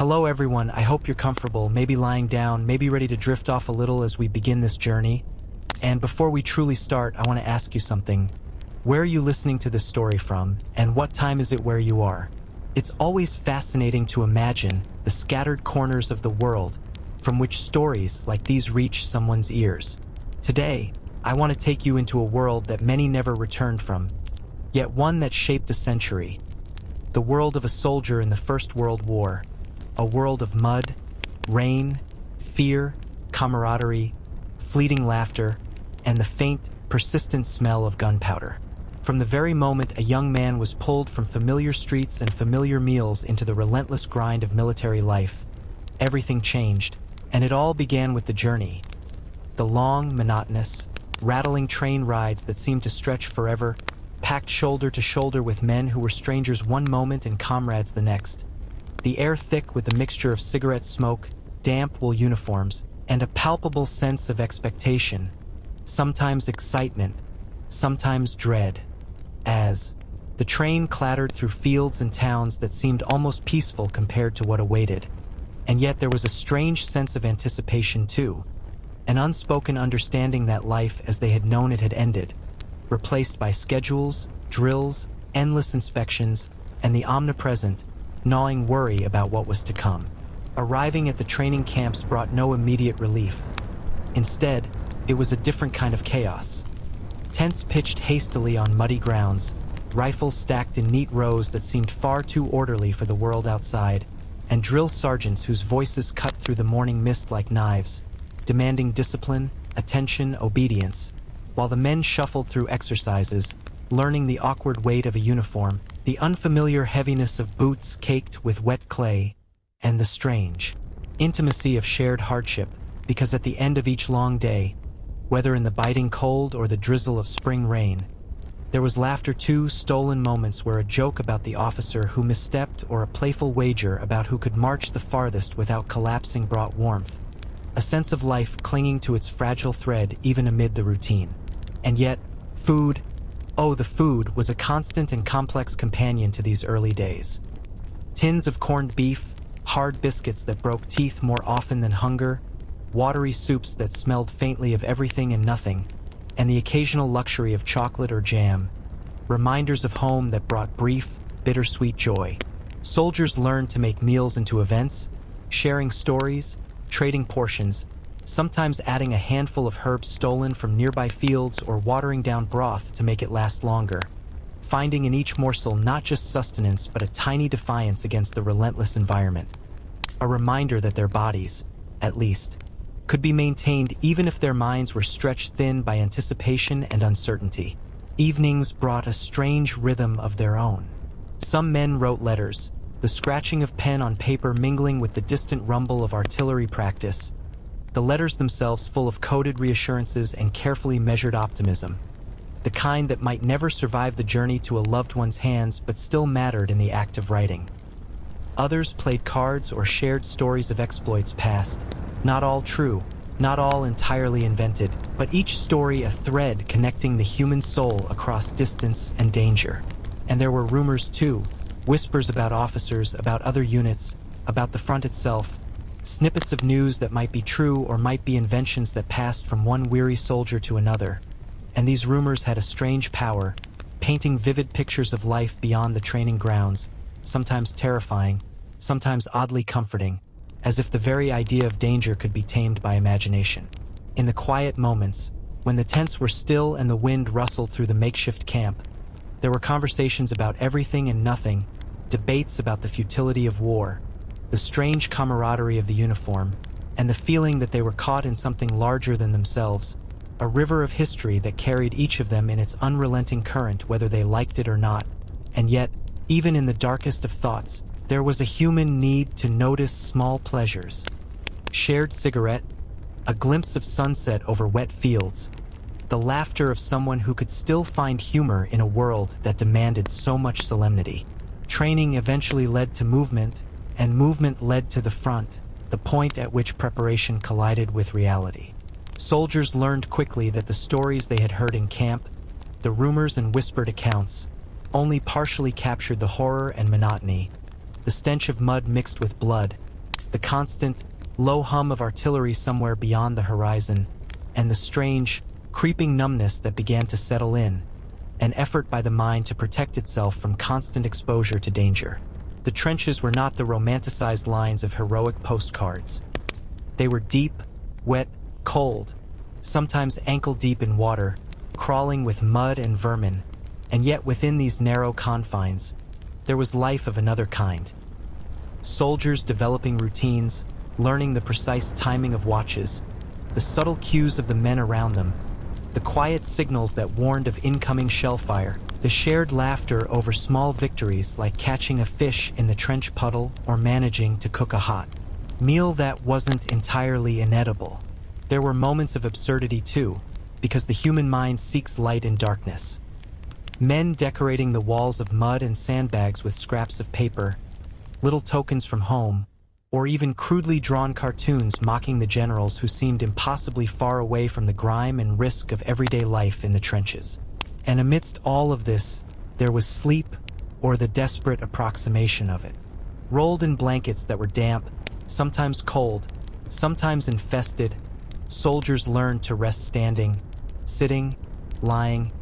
Hello everyone, I hope you're comfortable, maybe lying down, maybe ready to drift off a little as we begin this journey. And before we truly start, I want to ask you something. Where are you listening to this story from, and what time is it where you are? It's always fascinating to imagine the scattered corners of the world from which stories like these reach someone's ears. Today, I want to take you into a world that many never returned from, yet one that shaped a century. The world of a soldier in the First World War. A world of mud, rain, fear, camaraderie, fleeting laughter, and the faint, persistent smell of gunpowder. From the very moment a young man was pulled from familiar streets and familiar meals into the relentless grind of military life, everything changed, and it all began with the journey. The long, monotonous, rattling train rides that seemed to stretch forever, packed shoulder to shoulder with men who were strangers one moment and comrades the next. The air thick with the mixture of cigarette smoke, damp wool uniforms, and a palpable sense of expectation, sometimes excitement, sometimes dread, as the train clattered through fields and towns that seemed almost peaceful compared to what awaited. And yet there was a strange sense of anticipation too, an unspoken understanding that life as they had known it had ended, replaced by schedules, drills, endless inspections, and the omnipresent, gnawing worry about what was to come. Arriving at the training camps brought no immediate relief. Instead, it was a different kind of chaos. Tents pitched hastily on muddy grounds, rifles stacked in neat rows that seemed far too orderly for the world outside, and drill sergeants whose voices cut through the morning mist like knives, demanding discipline, attention, obedience, while the men shuffled through exercises, learning the awkward weight of a uniform, the unfamiliar heaviness of boots caked with wet clay, and the strange intimacy of shared hardship, because at the end of each long day, whether in the biting cold or the drizzle of spring rain, there was laughter too, stolen moments where a joke about the officer who misstepped or a playful wager about who could march the farthest without collapsing brought warmth, a sense of life clinging to its fragile thread even amid the routine. And yet, food, oh, the food was a constant and complex companion to these early days. Tins of corned beef, hard biscuits that broke teeth more often than hunger, watery soups that smelled faintly of everything and nothing, and the occasional luxury of chocolate or jam, reminders of home that brought brief, bittersweet joy. Soldiers learned to make meals into events, sharing stories, trading portions, sometimes adding a handful of herbs stolen from nearby fields or watering down broth to make it last longer, finding in each morsel not just sustenance but a tiny defiance against the relentless environment, a reminder that their bodies, at least, could be maintained even if their minds were stretched thin by anticipation and uncertainty. Evenings brought a strange rhythm of their own. Some men wrote letters, the scratching of pen on paper mingling with the distant rumble of artillery practice, the letters themselves full of coded reassurances and carefully measured optimism, the kind that might never survive the journey to a loved one's hands but still mattered in the act of writing. Others played cards or shared stories of exploits past, not all true, not all entirely invented, but each story a thread connecting the human soul across distance and danger. And there were rumors too, whispers about officers, about other units, about the front itself, snippets of news that might be true or might be inventions that passed from one weary soldier to another. And these rumors had a strange power, painting vivid pictures of life beyond the training grounds, sometimes terrifying, sometimes oddly comforting, as if the very idea of danger could be tamed by imagination. In the quiet moments, when the tents were still and the wind rustled through the makeshift camp, there were conversations about everything and nothing, debates about the futility of war, the strange camaraderie of the uniform, and the feeling that they were caught in something larger than themselves, a river of history that carried each of them in its unrelenting current whether they liked it or not. And yet, even in the darkest of thoughts, there was a human need to notice small pleasures. Shared cigarette, a glimpse of sunset over wet fields, the laughter of someone who could still find humor in a world that demanded so much solemnity. Training eventually led to movement, and movement led to the front, the point at which preparation collided with reality. Soldiers learned quickly that the stories they had heard in camp, the rumors and whispered accounts, only partially captured the horror and monotony, the stench of mud mixed with blood, the constant, low hum of artillery somewhere beyond the horizon, and the strange, creeping numbness that began to settle in, an effort by the mind to protect itself from constant exposure to danger. The trenches were not the romanticized lines of heroic postcards. They were deep, wet, cold, sometimes ankle-deep in water, crawling with mud and vermin, and yet within these narrow confines, there was life of another kind. Soldiers developing routines, learning the precise timing of watches, the subtle cues of the men around them, the quiet signals that warned of incoming shell fire, the shared laughter over small victories like catching a fish in the trench puddle or managing to cook a hot meal that wasn't entirely inedible. There were moments of absurdity too, because the human mind seeks light in darkness. Men decorating the walls of mud and sandbags with scraps of paper, little tokens from home, or even crudely drawn cartoons mocking the generals who seemed impossibly far away from the grime and risk of everyday life in the trenches. And amidst all of this, there was sleep, or the desperate approximation of it. Rolled in blankets that were damp, sometimes cold, sometimes infested, soldiers learned to rest standing, sitting, lying,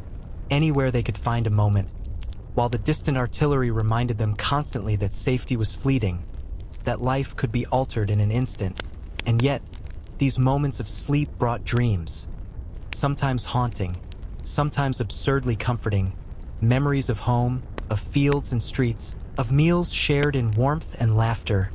anywhere they could find a moment, while the distant artillery reminded them constantly that safety was fleeting, that life could be altered in an instant. And yet, these moments of sleep brought dreams, sometimes haunting, sometimes absurdly comforting, memories of home, of fields and streets, of meals shared in warmth and laughter,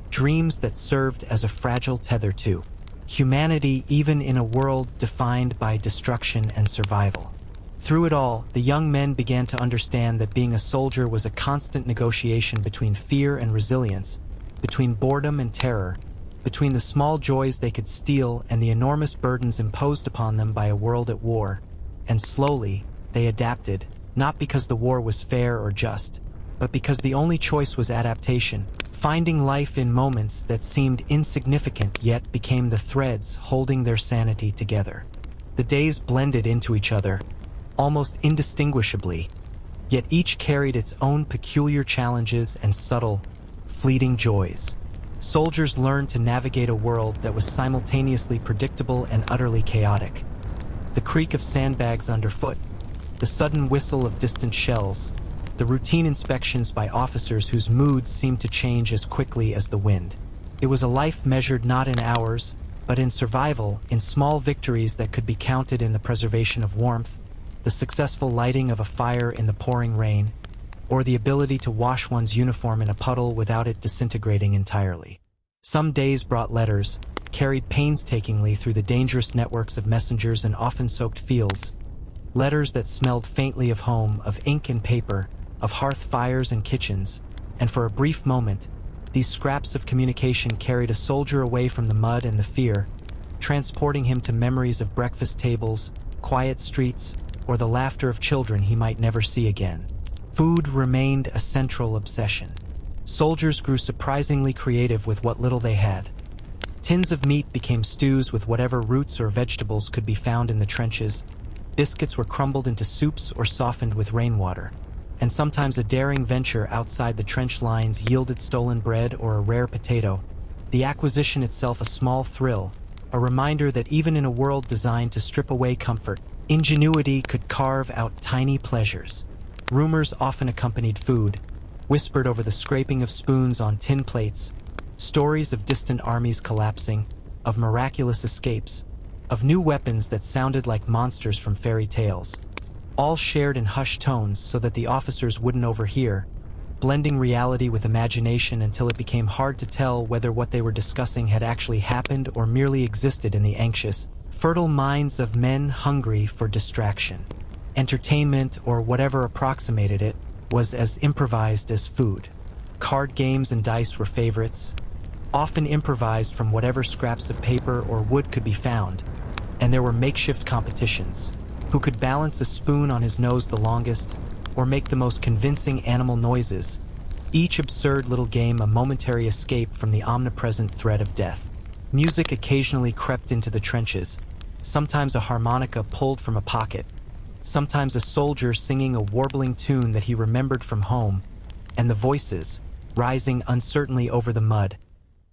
dreams that served as a fragile tether to humanity even in a world defined by destruction and survival. Through it all, the young men began to understand that being a soldier was a constant negotiation between fear and resilience, between boredom and terror, between the small joys they could steal and the enormous burdens imposed upon them by a world at war. And slowly, they adapted, not because the war was fair or just, but because the only choice was adaptation, finding life in moments that seemed insignificant yet became the threads holding their sanity together. The days blended into each other, almost indistinguishably, yet each carried its own peculiar challenges and subtle, fleeting joys. Soldiers learned to navigate a world that was simultaneously predictable and utterly chaotic. The creak of sandbags underfoot, the sudden whistle of distant shells, the routine inspections by officers whose moods seemed to change as quickly as the wind. It was a life measured not in hours, but in survival, in small victories that could be counted in the preservation of warmth, the successful lighting of a fire in the pouring rain, or the ability to wash one's uniform in a puddle without it disintegrating entirely. Some days brought letters, carried painstakingly through the dangerous networks of messengers and often soaked fields, letters that smelled faintly of home, of ink and paper, of hearth fires and kitchens, and for a brief moment, these scraps of communication carried a soldier away from the mud and the fear, transporting him to memories of breakfast tables, quiet streets, or the laughter of children he might never see again. Food remained a central obsession. Soldiers grew surprisingly creative with what little they had. Tins of meat became stews with whatever roots or vegetables could be found in the trenches. Biscuits were crumbled into soups or softened with rainwater. And sometimes a daring venture outside the trench lines yielded stolen bread or a rare potato, the acquisition itself a small thrill, a reminder that even in a world designed to strip away comfort, ingenuity could carve out tiny pleasures. Rumors often accompanied food, whispered over the scraping of spoons on tin plates, stories of distant armies collapsing, of miraculous escapes, of new weapons that sounded like monsters from fairy tales, all shared in hushed tones so that the officers wouldn't overhear, blending reality with imagination until it became hard to tell whether what they were discussing had actually happened or merely existed in the anxious, fertile minds of men hungry for distraction. Entertainment, or whatever approximated it, was as improvised as food. Card games and dice were favorites, often improvised from whatever scraps of paper or wood could be found, and there were makeshift competitions. Who could balance a spoon on his nose the longest, or make the most convincing animal noises, each absurd little game a momentary escape from the omnipresent threat of death. Music occasionally crept into the trenches, sometimes a harmonica pulled from a pocket, sometimes a soldier singing a warbling tune that he remembered from home, and the voices, rising uncertainly over the mud,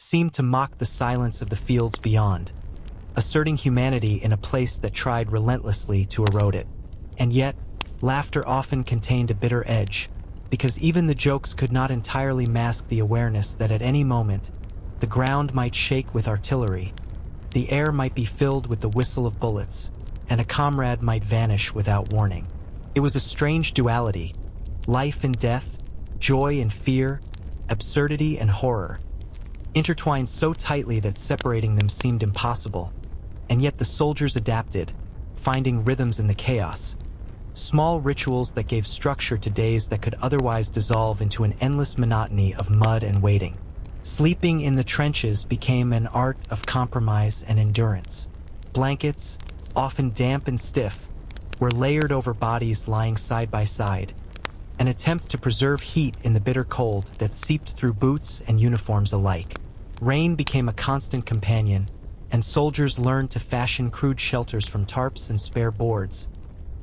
seemed to mock the silence of the fields beyond, asserting humanity in a place that tried relentlessly to erode it. And yet, laughter often contained a bitter edge, because even the jokes could not entirely mask the awareness that at any moment, the ground might shake with artillery, the air might be filled with the whistle of bullets, and a comrade might vanish without warning. It was a strange duality, life and death, joy and fear, absurdity and horror, intertwined so tightly that separating them seemed impossible. And yet the soldiers adapted, finding rhythms in the chaos, small rituals that gave structure to days that could otherwise dissolve into an endless monotony of mud and waiting. Sleeping in the trenches became an art of compromise and endurance. Blankets, often damp and stiff, were layered over bodies lying side by side, an attempt to preserve heat in the bitter cold that seeped through boots and uniforms alike. Rain became a constant companion, and soldiers learned to fashion crude shelters from tarps and spare boards.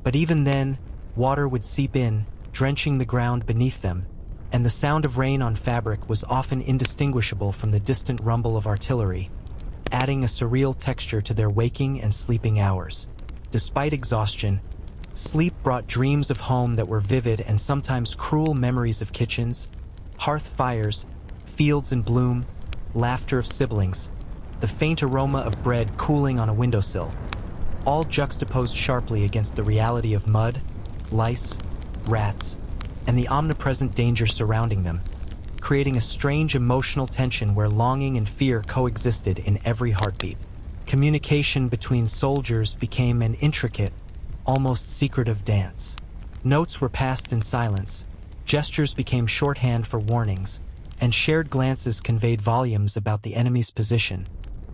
But even then, water would seep in, drenching the ground beneath them, and the sound of rain on fabric was often indistinguishable from the distant rumble of artillery, adding a surreal texture to their waking and sleeping hours. Despite exhaustion, sleep brought dreams of home that were vivid and sometimes cruel memories of kitchens, hearth fires, fields in bloom, laughter of siblings, the faint aroma of bread cooling on a windowsill, all juxtaposed sharply against the reality of mud, lice, rats, and the omnipresent danger surrounding them, creating a strange emotional tension where longing and fear coexisted in every heartbeat. Communication between soldiers became an intricate, almost secretive dance. Notes were passed in silence, gestures became shorthand for warnings, and shared glances conveyed volumes about the enemy's position,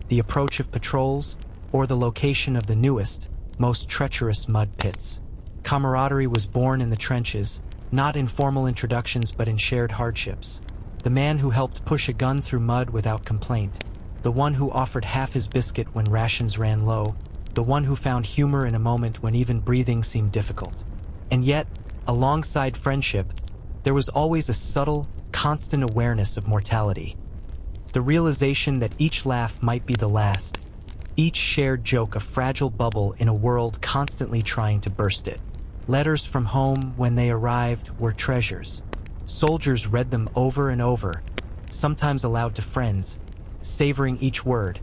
the approach of patrols, or the location of the newest, most treacherous mud pits. Camaraderie was born in the trenches, not in formal introductions but in shared hardships. The man who helped push a gun through mud without complaint, the one who offered half his biscuit when rations ran low, the one who found humor in a moment when even breathing seemed difficult. And yet, alongside friendship, there was always a subtle, constant awareness of mortality. The realization that each laugh might be the last, each shared joke a fragile bubble in a world constantly trying to burst it. Letters from home, when they arrived, were treasures. Soldiers read them over and over, sometimes aloud to friends, savoring each word,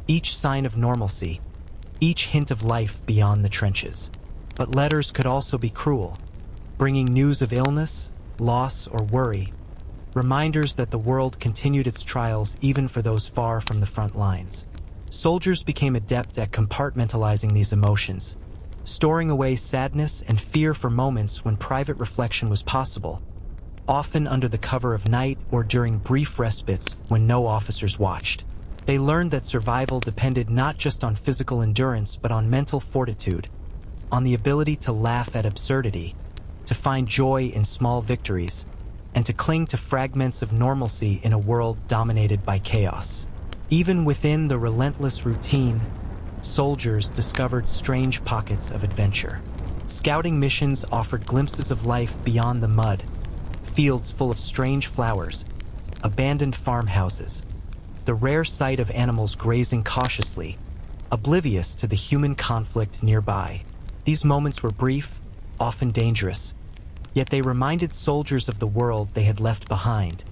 each sign of normalcy, each hint of life beyond the trenches. But letters could also be cruel, bringing news of illness, loss, or worry, reminders that the world continued its trials even for those far from the front lines. Soldiers became adept at compartmentalizing these emotions, storing away sadness and fear for moments when private reflection was possible, often under the cover of night or during brief respites when no officers watched. They learned that survival depended not just on physical endurance but on mental fortitude, on the ability to laugh at absurdity, to find joy in small victories, and to cling to fragments of normalcy in a world dominated by chaos. Even within the relentless routine, soldiers discovered strange pockets of adventure. Scouting missions offered glimpses of life beyond the mud, fields full of strange flowers, abandoned farmhouses, the rare sight of animals grazing cautiously, oblivious to the human conflict nearby. These moments were brief, often dangerous, yet they reminded soldiers of the world they had left behind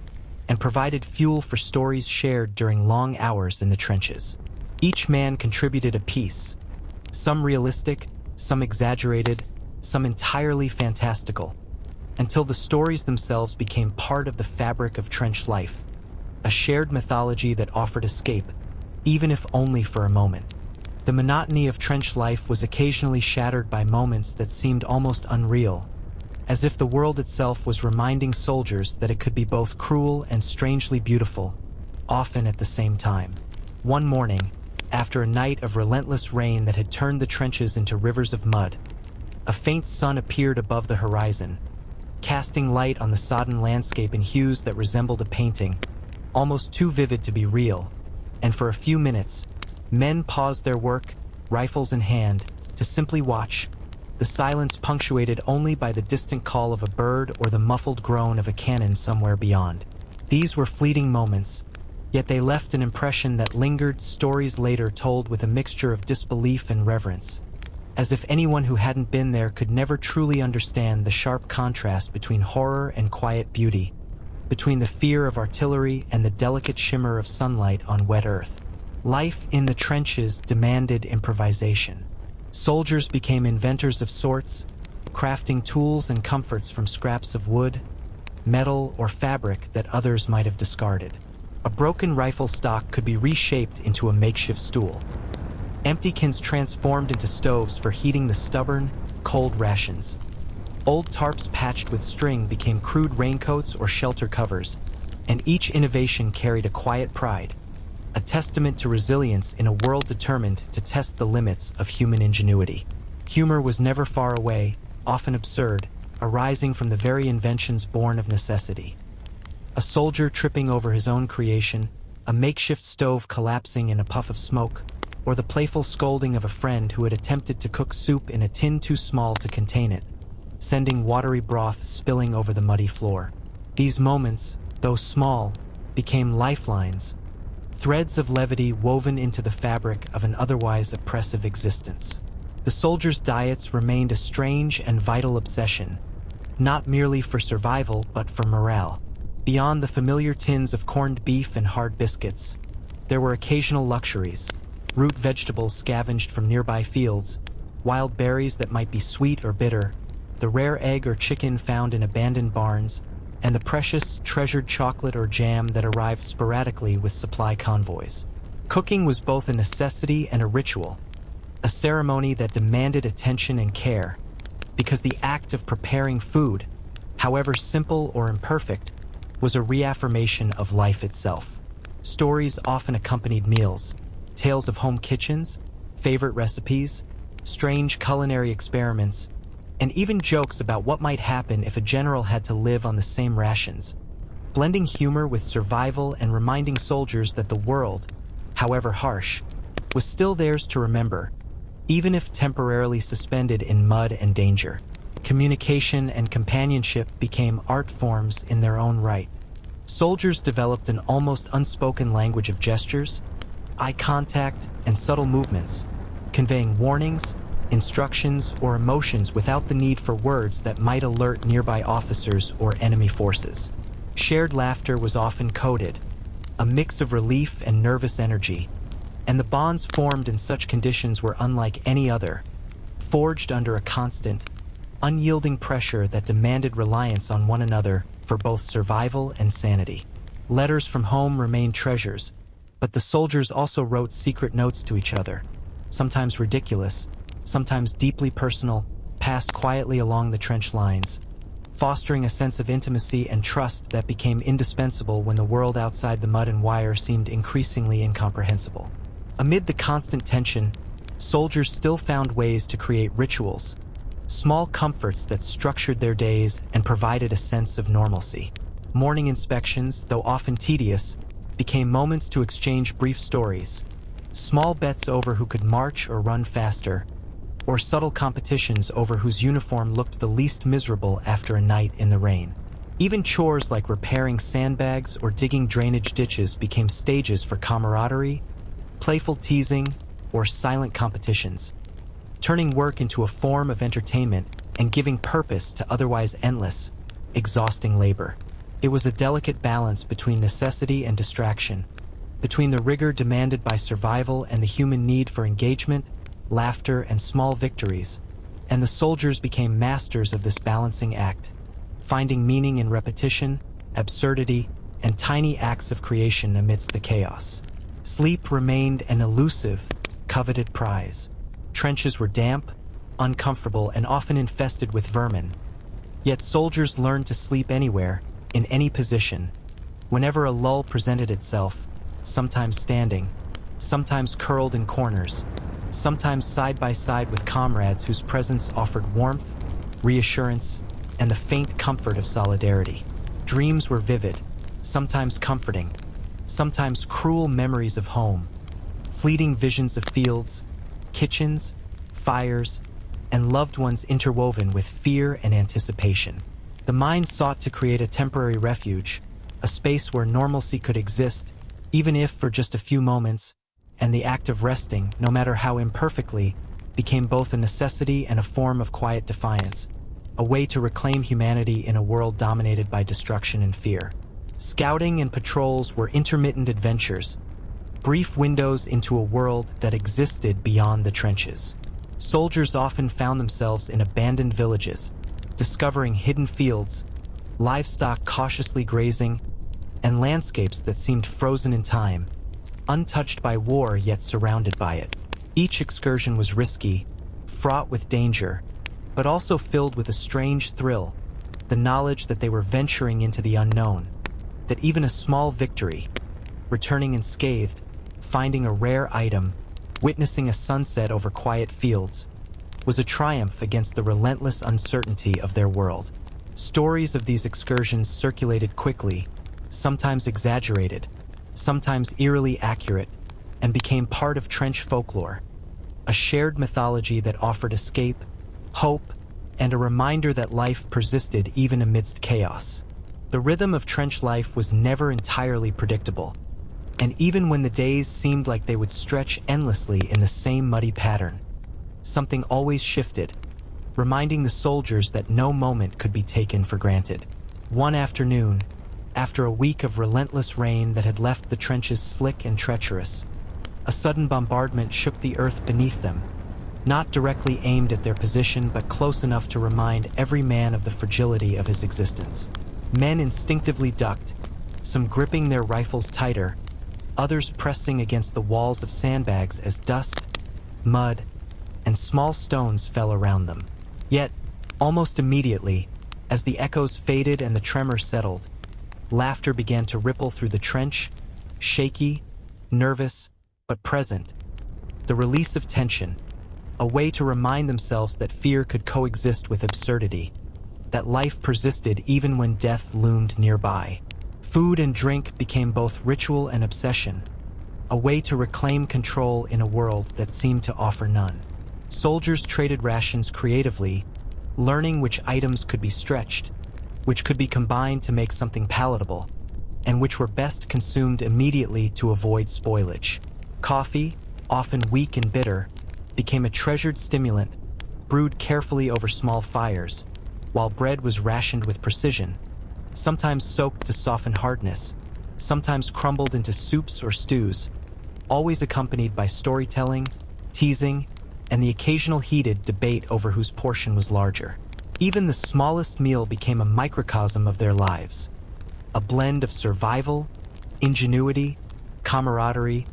and provided fuel for stories shared during long hours in the trenches. Each man contributed a piece, some realistic, some exaggerated, some entirely fantastical, until the stories themselves became part of the fabric of trench life, a shared mythology that offered escape, even if only for a moment. The monotony of trench life was occasionally shattered by moments that seemed almost unreal, as if the world itself was reminding soldiers that it could be both cruel and strangely beautiful, often at the same time. One morning, after a night of relentless rain that had turned the trenches into rivers of mud, a faint sun appeared above the horizon, casting light on the sodden landscape in hues that resembled a painting, almost too vivid to be real. And for a few minutes, men paused their work, rifles in hand, to simply watch, the silence punctuated only by the distant call of a bird or the muffled groan of a cannon somewhere beyond. These were fleeting moments, Yet they left an impression that lingered, stories later told with a mixture of disbelief and reverence, as if anyone who hadn't been there could never truly understand the sharp contrast between horror and quiet beauty, between the fear of artillery and the delicate shimmer of sunlight on wet earth. Life in the trenches demanded improvisation. Soldiers became inventors of sorts, crafting tools and comforts from scraps of wood, metal, or fabric that others might have discarded. A broken rifle stock could be reshaped into a makeshift stool. Empty cans transformed into stoves for heating the stubborn, cold rations. Old tarps patched with string became crude raincoats or shelter covers, and each innovation carried a quiet pride, a testament to resilience in a world determined to test the limits of human ingenuity. Humor was never far away, often absurd, arising from the very inventions born of necessity. A soldier tripping over his own creation, a makeshift stove collapsing in a puff of smoke, or the playful scolding of a friend who had attempted to cook soup in a tin too small to contain it, sending watery broth spilling over the muddy floor. These moments, though small, became lifelines, threads of levity woven into the fabric of an otherwise oppressive existence. The soldiers' diets remained a strange and vital obsession, not merely for survival but for morale. Beyond the familiar tins of corned beef and hard biscuits, there were occasional luxuries: root vegetables scavenged from nearby fields, wild berries that might be sweet or bitter, the rare egg or chicken found in abandoned barns, and the precious, treasured chocolate or jam that arrived sporadically with supply convoys. Cooking was both a necessity and a ritual, a ceremony that demanded attention and care, because the act of preparing food, however simple or imperfect, was a reaffirmation of life itself. Stories often accompanied meals: tales of home kitchens, favorite recipes, strange culinary experiments, and even jokes about what might happen if a general had to live on the same rations, blending humor with survival and reminding soldiers that the world, however harsh, was still theirs to remember, even if temporarily suspended in mud and danger. Communication and companionship became art forms in their own right. Soldiers developed an almost unspoken language of gestures, eye contact, and subtle movements, conveying warnings, instructions, or emotions without the need for words that might alert nearby officers or enemy forces. Shared laughter was often coded, a mix of relief and nervous energy, and the bonds formed in such conditions were unlike any other, forged under a constant, unyielding pressure that demanded reliance on one another for both survival and sanity. Letters from home remained treasures, but the soldiers also wrote secret notes to each other, sometimes ridiculous, sometimes deeply personal, passed quietly along the trench lines, fostering a sense of intimacy and trust that became indispensable when the world outside the mud and wire seemed increasingly incomprehensible. Amid the constant tension, soldiers still found ways to create rituals, small comforts that structured their days and provided a sense of normalcy. Morning inspections, though often tedious, became moments to exchange brief stories, small bets over who could march or run faster, or subtle competitions over whose uniform looked the least miserable after a night in the rain. Even chores like repairing sandbags or digging drainage ditches became stages for camaraderie, playful teasing, or silent competitions, turning work into a form of entertainment and giving purpose to otherwise endless, exhausting labor. It was a delicate balance between necessity and distraction, between the rigor demanded by survival and the human need for engagement, laughter, and small victories, and the soldiers became masters of this balancing act, finding meaning in repetition, absurdity, and tiny acts of creation amidst the chaos. Sleep remained an elusive, coveted prize. Trenches were damp, uncomfortable, and often infested with vermin. Yet soldiers learned to sleep anywhere, in any position, whenever a lull presented itself, sometimes standing, sometimes curled in corners, sometimes side by side with comrades whose presence offered warmth, reassurance, and the faint comfort of solidarity. Dreams were vivid, sometimes comforting, sometimes cruel memories of home, fleeting visions of fields, kitchens, fires, and loved ones interwoven with fear and anticipation. The mind sought to create a temporary refuge, a space where normalcy could exist, even if for just a few moments, and the act of resting, no matter how imperfectly, became both a necessity and a form of quiet defiance, a way to reclaim humanity in a world dominated by destruction and fear. Scouting and patrols were intermittent adventures, brief windows into a world that existed beyond the trenches. Soldiers often found themselves in abandoned villages, discovering hidden fields, livestock cautiously grazing, and landscapes that seemed frozen in time, untouched by war yet surrounded by it. Each excursion was risky, fraught with danger, but also filled with a strange thrill, the knowledge that they were venturing into the unknown, that even a small victory, returning unscathed, finding a rare item, witnessing a sunset over quiet fields, was a triumph against the relentless uncertainty of their world. Stories of these excursions circulated quickly, sometimes exaggerated, sometimes eerily accurate, and became part of trench folklore, a shared mythology that offered escape, hope, and a reminder that life persisted even amidst chaos. The rhythm of trench life was never entirely predictable, and even when the days seemed like they would stretch endlessly in the same muddy pattern, something always shifted, reminding the soldiers that no moment could be taken for granted. One afternoon, after a week of relentless rain that had left the trenches slick and treacherous, a sudden bombardment shook the earth beneath them, not directly aimed at their position but close enough to remind every man of the fragility of his existence. Men instinctively ducked, some gripping their rifles tighter, others pressing against the walls of sandbags as dust, mud, and small stones fell around them. Yet, almost immediately, as the echoes faded and the tremor settled, laughter began to ripple through the trench, shaky, nervous, but present. The release of tension, a way to remind themselves that fear could coexist with absurdity, that life persisted even when death loomed nearby. Food and drink became both ritual and obsession, a way to reclaim control in a world that seemed to offer none. Soldiers traded rations creatively, learning which items could be stretched, which could be combined to make something palatable, and which were best consumed immediately to avoid spoilage. Coffee, often weak and bitter, became a treasured stimulant, brewed carefully over small fires, while bread was rationed with precision, sometimes soaked to soften hardness, sometimes crumbled into soups or stews, always accompanied by storytelling, teasing, and the occasional heated debate over whose portion was larger. Even the smallest meal became a microcosm of their lives, a blend of survival, ingenuity, camaraderie,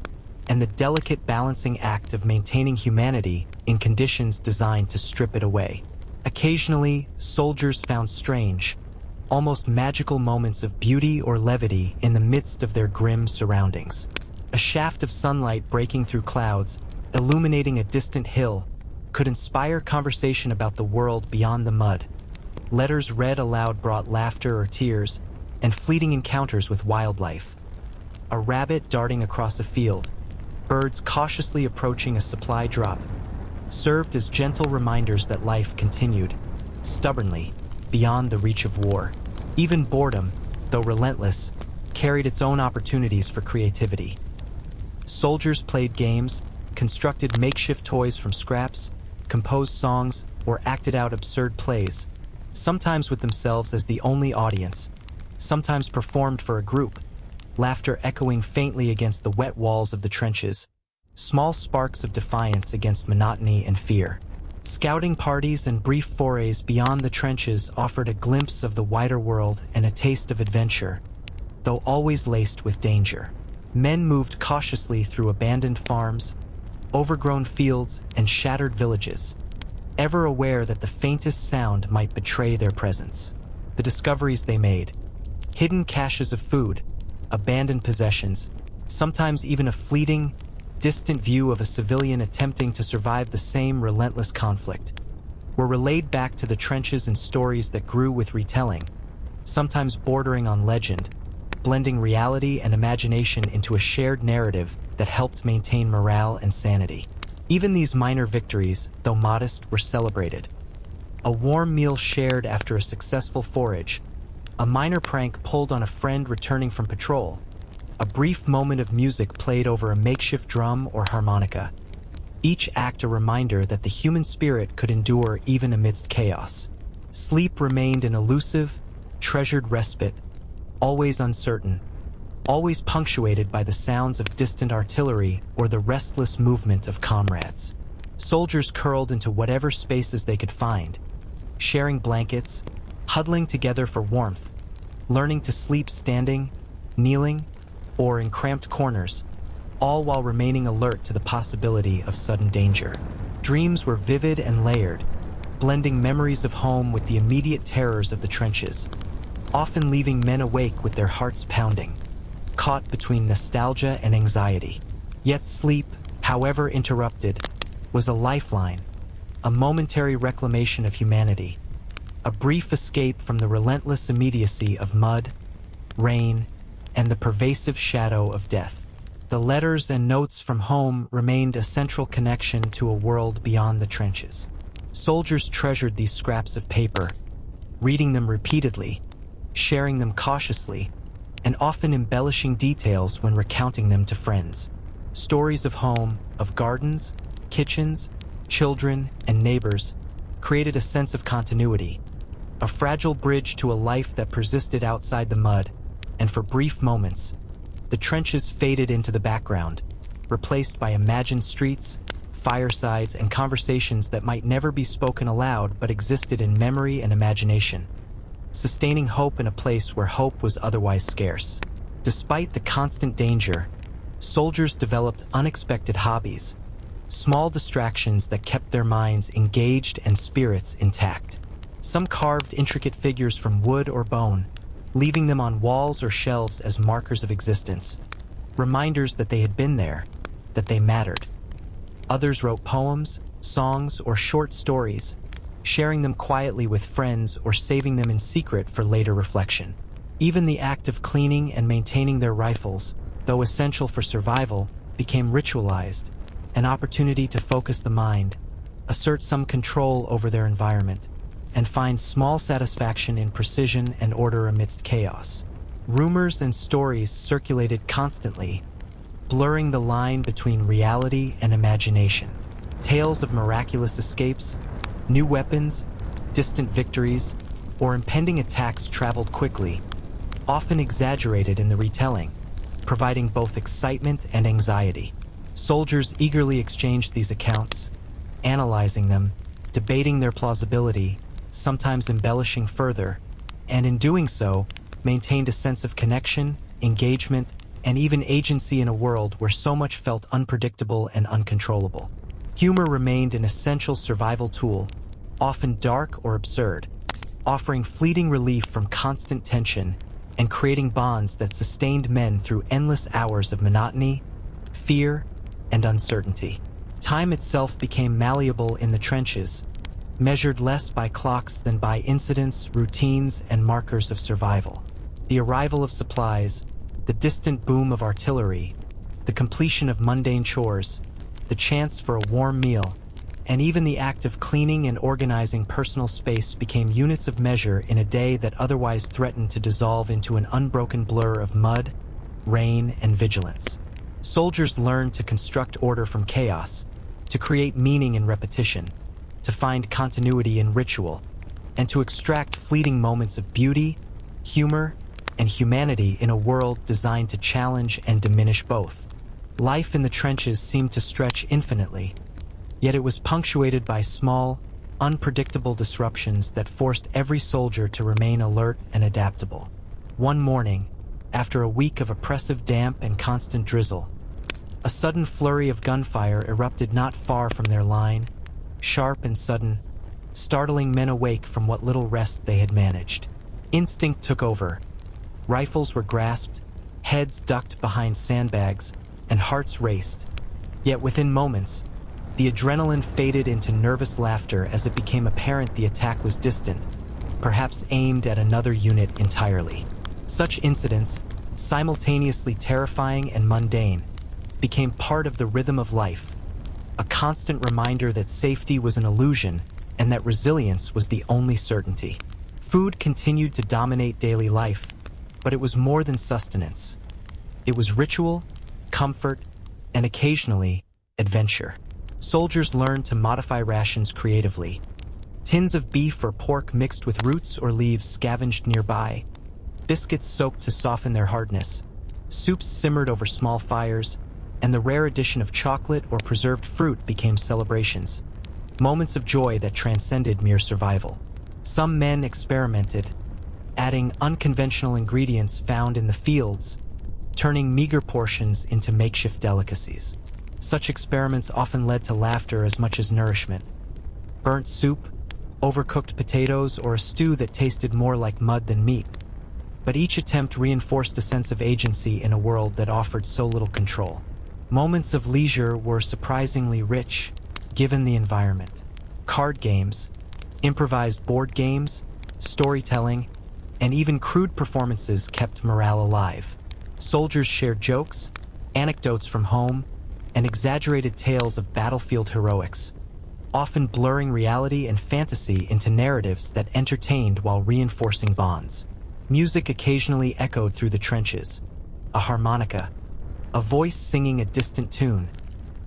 and the delicate balancing act of maintaining humanity in conditions designed to strip it away. Occasionally, soldiers found strange, almost magical moments of beauty or levity in the midst of their grim surroundings. A shaft of sunlight breaking through clouds, illuminating a distant hill, could inspire conversation about the world beyond the mud. Letters read aloud brought laughter or tears, and fleeting encounters with wildlife. A rabbit darting across a field, birds cautiously approaching a supply drop, served as gentle reminders that life continued, stubbornly, beyond the reach of war. Even boredom, though relentless, carried its own opportunities for creativity. Soldiers played games, constructed makeshift toys from scraps, composed songs, or acted out absurd plays, sometimes with themselves as the only audience, sometimes performed for a group, laughter echoing faintly against the wet walls of the trenches, small sparks of defiance against monotony and fear. Scouting parties and brief forays beyond the trenches offered a glimpse of the wider world and a taste of adventure, though always laced with danger. Men moved cautiously through abandoned farms, overgrown fields, and shattered villages, ever aware that the faintest sound might betray their presence. The discoveries they made, hidden caches of food, abandoned possessions, sometimes even a fleeting, distant view of a civilian attempting to survive the same relentless conflict, were relayed back to the trenches in stories that grew with retelling, sometimes bordering on legend, blending reality and imagination into a shared narrative that helped maintain morale and sanity. Even these minor victories, though modest, were celebrated. A warm meal shared after a successful forage, a minor prank pulled on a friend returning from patrol, A brief moment of music played over a makeshift drum or harmonica. Each act a reminder that the human spirit could endure even amidst chaos. Sleep remained an elusive, treasured respite, always uncertain, always punctuated by the sounds of distant artillery or the restless movement of comrades. Soldiers curled into whatever spaces they could find, sharing blankets, huddling together for warmth, learning to sleep standing, kneeling, or in cramped corners, all while remaining alert to the possibility of sudden danger. Dreams were vivid and layered, blending memories of home with the immediate terrors of the trenches, often leaving men awake with their hearts pounding, caught between nostalgia and anxiety. Yet sleep, however interrupted, was a lifeline, a momentary reclamation of humanity, a brief escape from the relentless immediacy of mud, rain, and the pervasive shadow of death. The letters and notes from home remained a central connection to a world beyond the trenches. Soldiers treasured these scraps of paper, reading them repeatedly, sharing them cautiously, and often embellishing details when recounting them to friends. Stories of home, of gardens, kitchens, children, and neighbors created a sense of continuity, a fragile bridge to a life that persisted outside the mud, and for brief moments, the trenches faded into the background, replaced by imagined streets, firesides, and conversations that might never be spoken aloud but existed in memory and imagination, sustaining hope in a place where hope was otherwise scarce. Despite the constant danger, soldiers developed unexpected hobbies, small distractions that kept their minds engaged and spirits intact. Some carved intricate figures from wood or bone, leaving them on walls or shelves as markers of existence, reminders that they had been there, that they mattered. Others wrote poems, songs, or short stories, sharing them quietly with friends or saving them in secret for later reflection. Even the act of cleaning and maintaining their rifles, though essential for survival, became ritualized, an opportunity to focus the mind, assert some control over their environment, and find small satisfaction in precision and order amidst chaos. Rumors and stories circulated constantly, blurring the line between reality and imagination. Tales of miraculous escapes, new weapons, distant victories, or impending attacks traveled quickly, often exaggerated in the retelling, providing both excitement and anxiety. Soldiers eagerly exchanged these accounts, analyzing them, debating their plausibility, sometimes embellishing further, and in doing so, maintained a sense of connection, engagement, and even agency in a world where so much felt unpredictable and uncontrollable. Humor remained an essential survival tool, often dark or absurd, offering fleeting relief from constant tension and creating bonds that sustained men through endless hours of monotony, fear, and uncertainty. Time itself became malleable in the trenches, measured less by clocks than by incidents, routines, and markers of survival. The arrival of supplies, the distant boom of artillery, the completion of mundane chores, the chance for a warm meal, and even the act of cleaning and organizing personal space became units of measure in a day that otherwise threatened to dissolve into an unbroken blur of mud, rain, and vigilance. Soldiers learned to construct order from chaos, to create meaning in repetition, to find continuity in ritual, and to extract fleeting moments of beauty, humor, and humanity in a world designed to challenge and diminish both. Life in the trenches seemed to stretch infinitely, yet it was punctuated by small, unpredictable disruptions that forced every soldier to remain alert and adaptable. One morning, after a week of oppressive damp and constant drizzle, a sudden flurry of gunfire erupted not far from their line, sharp and sudden, startling men awake from what little rest they had managed. Instinct took over. Rifles were grasped, heads ducked behind sandbags, and hearts raced. Yet within moments, the adrenaline faded into nervous laughter as it became apparent the attack was distant, perhaps aimed at another unit entirely. Such incidents, simultaneously terrifying and mundane, became part of the rhythm of life, a constant reminder that safety was an illusion and that resilience was the only certainty. Food continued to dominate daily life, but it was more than sustenance. It was ritual, comfort, and occasionally, adventure. Soldiers learned to modify rations creatively. Tins of beef or pork mixed with roots or leaves scavenged nearby. Biscuits soaked to soften their hardness. Soups simmered over small fires, and the rare addition of chocolate or preserved fruit became celebrations. Moments of joy that transcended mere survival. Some men experimented, adding unconventional ingredients found in the fields, turning meager portions into makeshift delicacies. Such experiments often led to laughter as much as nourishment. Burnt soup, overcooked potatoes, or a stew that tasted more like mud than meat. But each attempt reinforced a sense of agency in a world that offered so little control. Moments of leisure were surprisingly rich, given the environment. Card games, improvised board games, storytelling, and even crude performances kept morale alive. Soldiers shared jokes, anecdotes from home, and exaggerated tales of battlefield heroics, often blurring reality and fantasy into narratives that entertained while reinforcing bonds. Music occasionally echoed through the trenches. A harmonica, a voice singing a distant tune,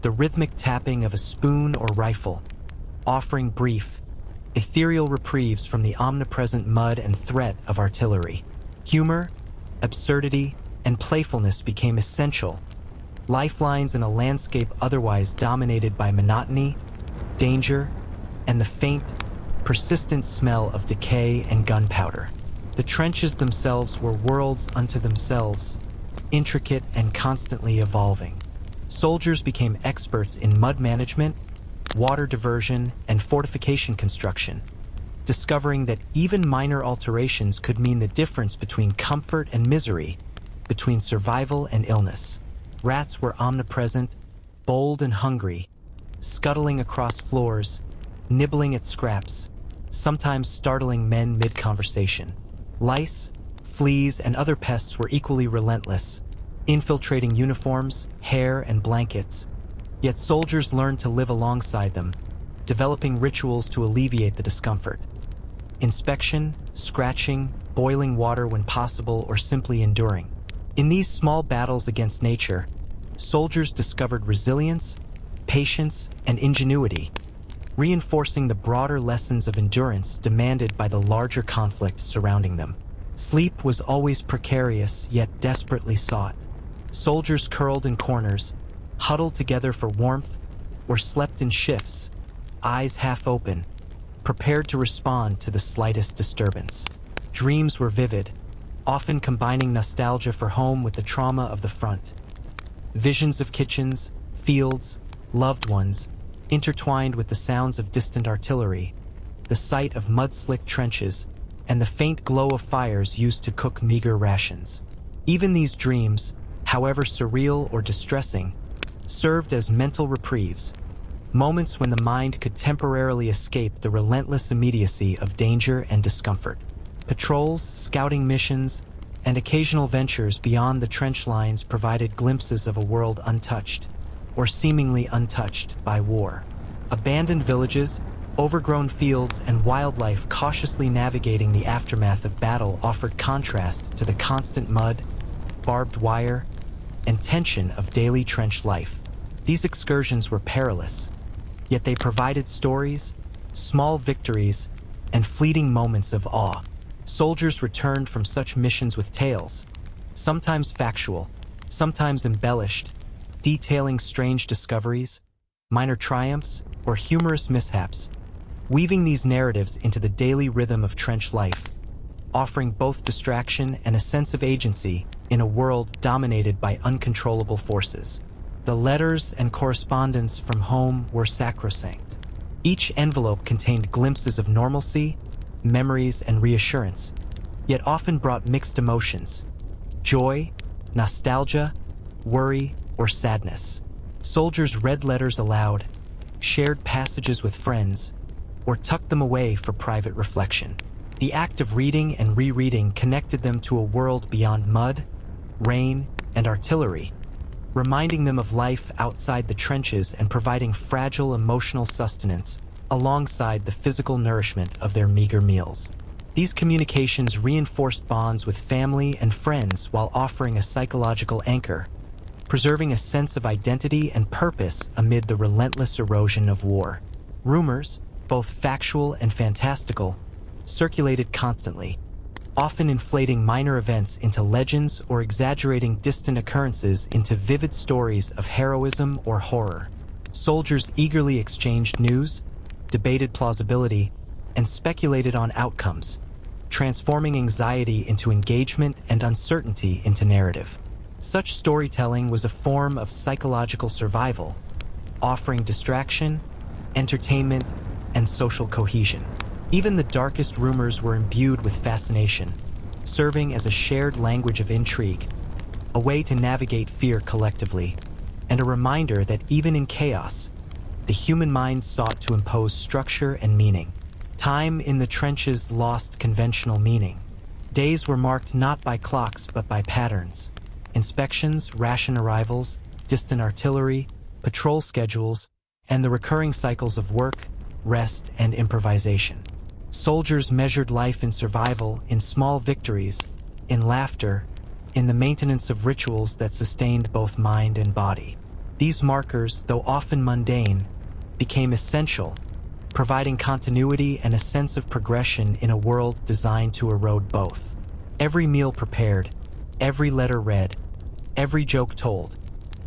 the rhythmic tapping of a spoon or rifle, offering brief, ethereal reprieves from the omnipresent mud and threat of artillery. Humor, absurdity, and playfulness became essential, lifelines in a landscape otherwise dominated by monotony, danger, and the faint, persistent smell of decay and gunpowder. The trenches themselves were worlds unto themselves, intricate and constantly evolving. Soldiers became experts in mud management, water diversion, and fortification construction, discovering that even minor alterations could mean the difference between comfort and misery, between survival and illness. Rats were omnipresent, bold and hungry, scuttling across floors, nibbling at scraps, sometimes startling men mid-conversation. Lice, fleas, and other pests were equally relentless, infiltrating uniforms, hair, and blankets. Yet soldiers learned to live alongside them, developing rituals to alleviate the discomfort. Inspection, scratching, boiling water when possible, or simply enduring. In these small battles against nature, soldiers discovered resilience, patience, and ingenuity, reinforcing the broader lessons of endurance demanded by the larger conflict surrounding them. Sleep was always precarious, yet desperately sought. Soldiers curled in corners, huddled together for warmth, or slept in shifts, eyes half open, prepared to respond to the slightest disturbance. Dreams were vivid, often combining nostalgia for home with the trauma of the front. Visions of kitchens, fields, loved ones, intertwined with the sounds of distant artillery, the sight of mud-slicked trenches, and the faint glow of fires used to cook meager rations. Even these dreams, however surreal or distressing, served as mental reprieves, moments when the mind could temporarily escape the relentless immediacy of danger and discomfort. Patrols, scouting missions, and occasional ventures beyond the trench lines provided glimpses of a world untouched, or seemingly untouched, by war. Abandoned villages, overgrown fields, and wildlife cautiously navigating the aftermath of battle offered contrast to the constant mud, barbed wire, and tension of daily trench life. These excursions were perilous, yet they provided stories, small victories, and fleeting moments of awe. Soldiers returned from such missions with tales, sometimes factual, sometimes embellished, detailing strange discoveries, minor triumphs, or humorous mishaps, weaving these narratives into the daily rhythm of trench life, offering both distraction and a sense of agency in a world dominated by uncontrollable forces. The letters and correspondence from home were sacrosanct. Each envelope contained glimpses of normalcy, memories, and reassurance, yet often brought mixed emotions: joy, nostalgia, worry, or sadness. Soldiers read letters aloud, shared passages with friends, or tucked them away for private reflection. The act of reading and rereading connected them to a world beyond mud, rain, and artillery, reminding them of life outside the trenches and providing fragile emotional sustenance alongside the physical nourishment of their meager meals. These communications reinforced bonds with family and friends while offering a psychological anchor, preserving a sense of identity and purpose amid the relentless erosion of war. Rumors, both factual and fantastical, circulated constantly, often inflating minor events into legends or exaggerating distant occurrences into vivid stories of heroism or horror. Soldiers eagerly exchanged news, debated plausibility, and speculated on outcomes, transforming anxiety into engagement and uncertainty into narrative. Such storytelling was a form of psychological survival, offering distraction, entertainment, and social cohesion. Even the darkest rumors were imbued with fascination, serving as a shared language of intrigue, a way to navigate fear collectively, and a reminder that even in chaos, the human mind sought to impose structure and meaning. Time in the trenches lost conventional meaning. Days were marked not by clocks but by patterns. Inspections, ration arrivals, distant artillery, patrol schedules, and the recurring cycles of work, rest, and improvisation. Soldiers measured life in survival, in small victories, in laughter, in the maintenance of rituals that sustained both mind and body. These markers, though often mundane, became essential, providing continuity and a sense of progression in a world designed to erode both. Every meal prepared, every letter read, every joke told,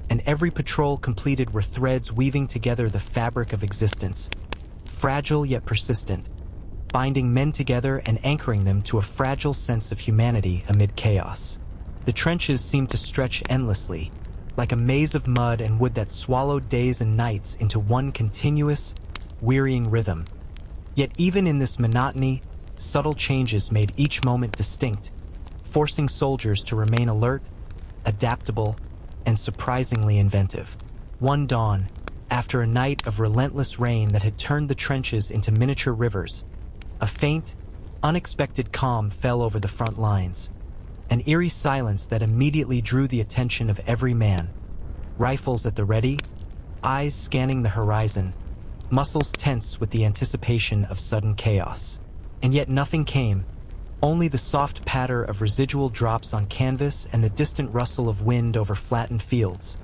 and every patrol completed were threads weaving together the fabric of existence, fragile yet persistent, binding men together and anchoring them to a fragile sense of humanity amid chaos. The trenches seemed to stretch endlessly, like a maze of mud and wood that swallowed days and nights into one continuous, wearying rhythm. Yet even in this monotony, subtle changes made each moment distinct, forcing soldiers to remain alert, adaptable, and surprisingly inventive. One dawn, after a night of relentless rain that had turned the trenches into miniature rivers, a faint, unexpected calm fell over the front lines, an eerie silence that immediately drew the attention of every man. Rifles at the ready, eyes scanning the horizon, muscles tense with the anticipation of sudden chaos. And yet nothing came, only the soft patter of residual drops on canvas and the distant rustle of wind over flattened fields.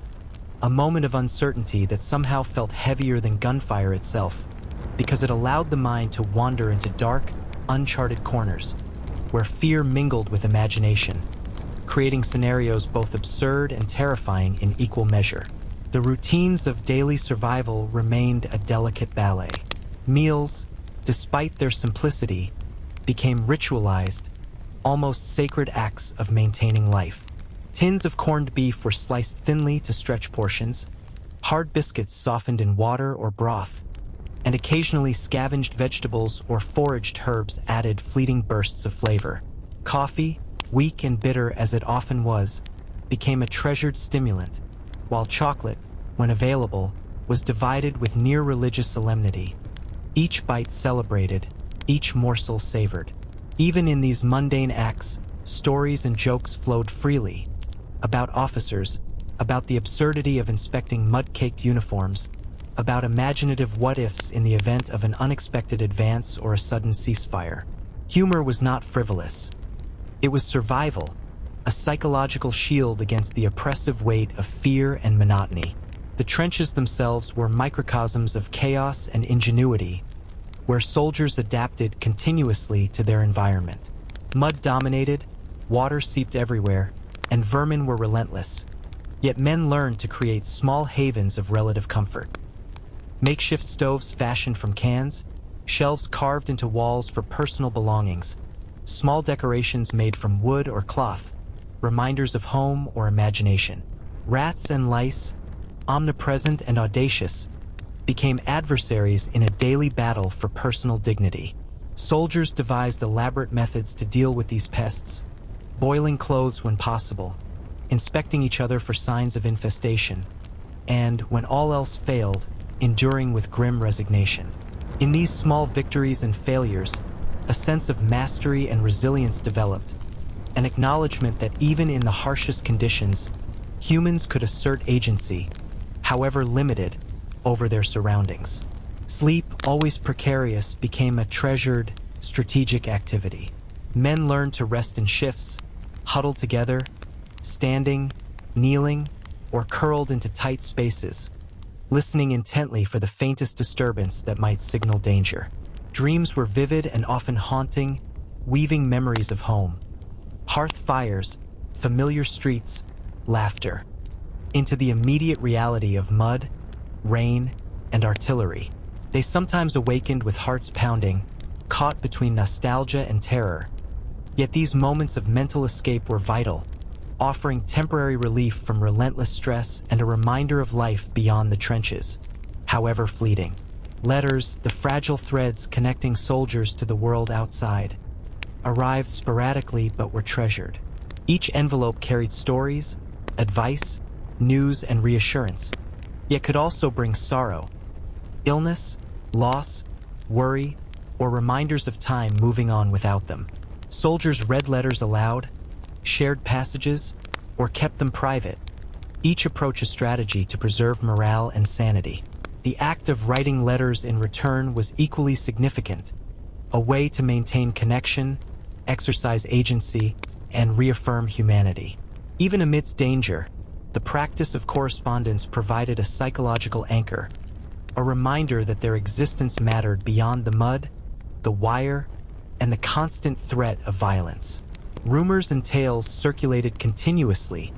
A moment of uncertainty that somehow felt heavier than gunfire itself, because it allowed the mind to wander into dark, uncharted corners, where fear mingled with imagination, creating scenarios both absurd and terrifying in equal measure. The routines of daily survival remained a delicate ballet. Meals, despite their simplicity, became ritualized, almost sacred acts of maintaining life. Tins of corned beef were sliced thinly to stretch portions, hard biscuits softened in water or broth, and occasionally scavenged vegetables or foraged herbs added fleeting bursts of flavor. Coffee, weak and bitter as it often was, became a treasured stimulant, while chocolate, when available, was divided with near-religious solemnity. Each bite celebrated, each morsel savored. Even in these mundane acts, stories and jokes flowed freely, about officers, about the absurdity of inspecting mud-caked uniforms, about imaginative what-ifs in the event of an unexpected advance or a sudden ceasefire. Humor was not frivolous. It was survival, a psychological shield against the oppressive weight of fear and monotony. The trenches themselves were microcosms of chaos and ingenuity, where soldiers adapted continuously to their environment. Mud dominated, water seeped everywhere, and vermin were relentless. Yet men learned to create small havens of relative comfort. Makeshift stoves fashioned from cans, shelves carved into walls for personal belongings, small decorations made from wood or cloth, reminders of home or imagination. Rats and lice, omnipresent and audacious, became adversaries in a daily battle for personal dignity. Soldiers devised elaborate methods to deal with these pests, boiling clothes when possible, inspecting each other for signs of infestation, and, when all else failed, enduring with grim resignation. In these small victories and failures, a sense of mastery and resilience developed, an acknowledgement that even in the harshest conditions, humans could assert agency, however limited, over their surroundings. Sleep, always precarious, became a treasured, strategic activity. Men learned to rest in shifts, huddled together, standing, kneeling, or curled into tight spaces, listening intently for the faintest disturbance that might signal danger. Dreams were vivid and often haunting, weaving memories of home, hearth fires, familiar streets, laughter, into the immediate reality of mud, rain, and artillery. They sometimes awakened with hearts pounding, caught between nostalgia and terror. Yet these moments of mental escape were vital, offering temporary relief from relentless stress and a reminder of life beyond the trenches, however fleeting. Letters, the fragile threads connecting soldiers to the world outside, arrived sporadically but were treasured. Each envelope carried stories, advice, news, and reassurance, yet could also bring sorrow, illness, loss, worry, or reminders of time moving on without them. Soldiers read letters aloud, shared passages, or kept them private, each approach a strategy to preserve morale and sanity. The act of writing letters in return was equally significant, a way to maintain connection, exercise agency, and reaffirm humanity. Even amidst danger, the practice of correspondence provided a psychological anchor, a reminder that their existence mattered beyond the mud, the wire, and the constant threat of violence. Rumors and tales circulated continuously,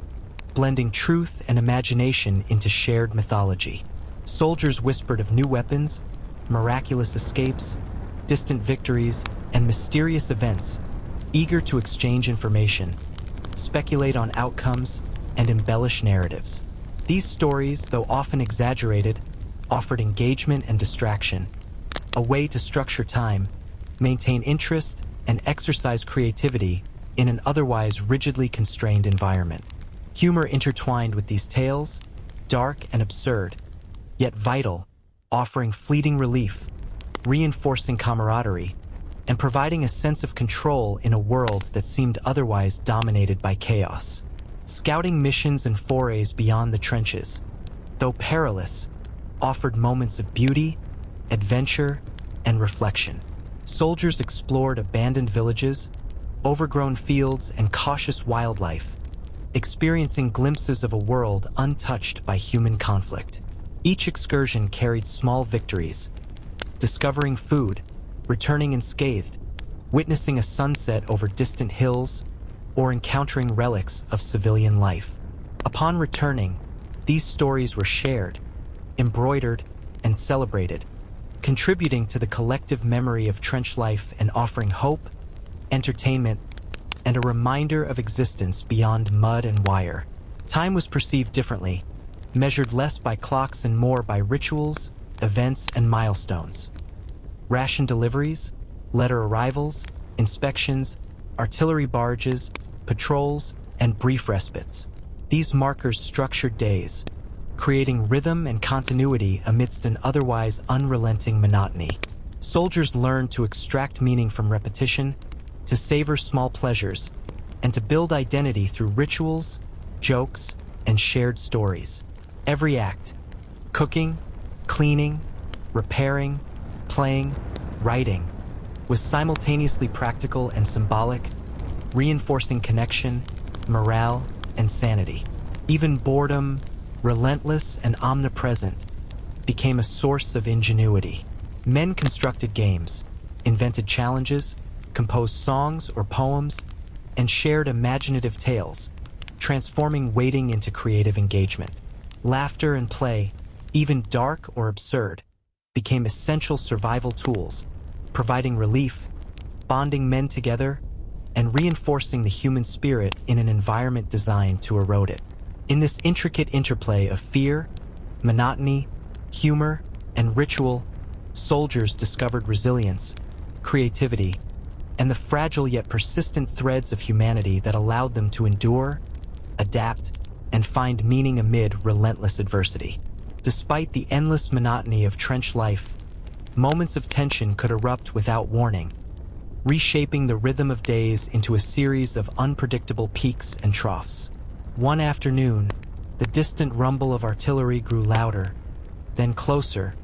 blending truth and imagination into shared mythology. Soldiers whispered of new weapons, miraculous escapes, distant victories, and mysterious events, eager to exchange information, speculate on outcomes, and embellish narratives. These stories, though often exaggerated, offered engagement and distraction, a way to structure time, maintain interest, and exercise creativity in an otherwise rigidly constrained environment. Humor intertwined with these tales, dark and absurd, yet vital, offering fleeting relief, reinforcing camaraderie, and providing a sense of control in a world that seemed otherwise dominated by chaos. Scouting missions and forays beyond the trenches, though perilous, offered moments of beauty, adventure, and reflection. Soldiers explored abandoned villages, overgrown fields, and cautious wildlife, experiencing glimpses of a world untouched by human conflict. Each excursion carried small victories, discovering food, returning unscathed, witnessing a sunset over distant hills, or encountering relics of civilian life. Upon returning, these stories were shared, embroidered, and celebrated, contributing to the collective memory of trench life and offering hope, entertainment, and a reminder of existence beyond mud and wire. Time was perceived differently, measured less by clocks and more by rituals, events, and milestones. Ration deliveries, letter arrivals, inspections, artillery barges, patrols, and brief respites. These markers structured days, creating rhythm and continuity amidst an otherwise unrelenting monotony. Soldiers learned to extract meaning from repetition, to savor small pleasures, and to build identity through rituals, jokes, and shared stories. Every act, cooking, cleaning, repairing, playing, writing, was simultaneously practical and symbolic, reinforcing connection, morale, and sanity. Even boredom, relentless and omnipresent, became a source of ingenuity. Men constructed games, invented challenges, composed songs or poems, and shared imaginative tales, transforming waiting into creative engagement. Laughter and play, even dark or absurd, became essential survival tools, providing relief, bonding men together, and reinforcing the human spirit in an environment designed to erode it. In this intricate interplay of fear, monotony, humor, and ritual, soldiers discovered resilience, creativity, and the fragile yet persistent threads of humanity that allowed them to endure, adapt, and find meaning amid relentless adversity. Despite the endless monotony of trench life, moments of tension could erupt without warning, reshaping the rhythm of days into a series of unpredictable peaks and troughs. One afternoon, the distant rumble of artillery grew louder, then closer,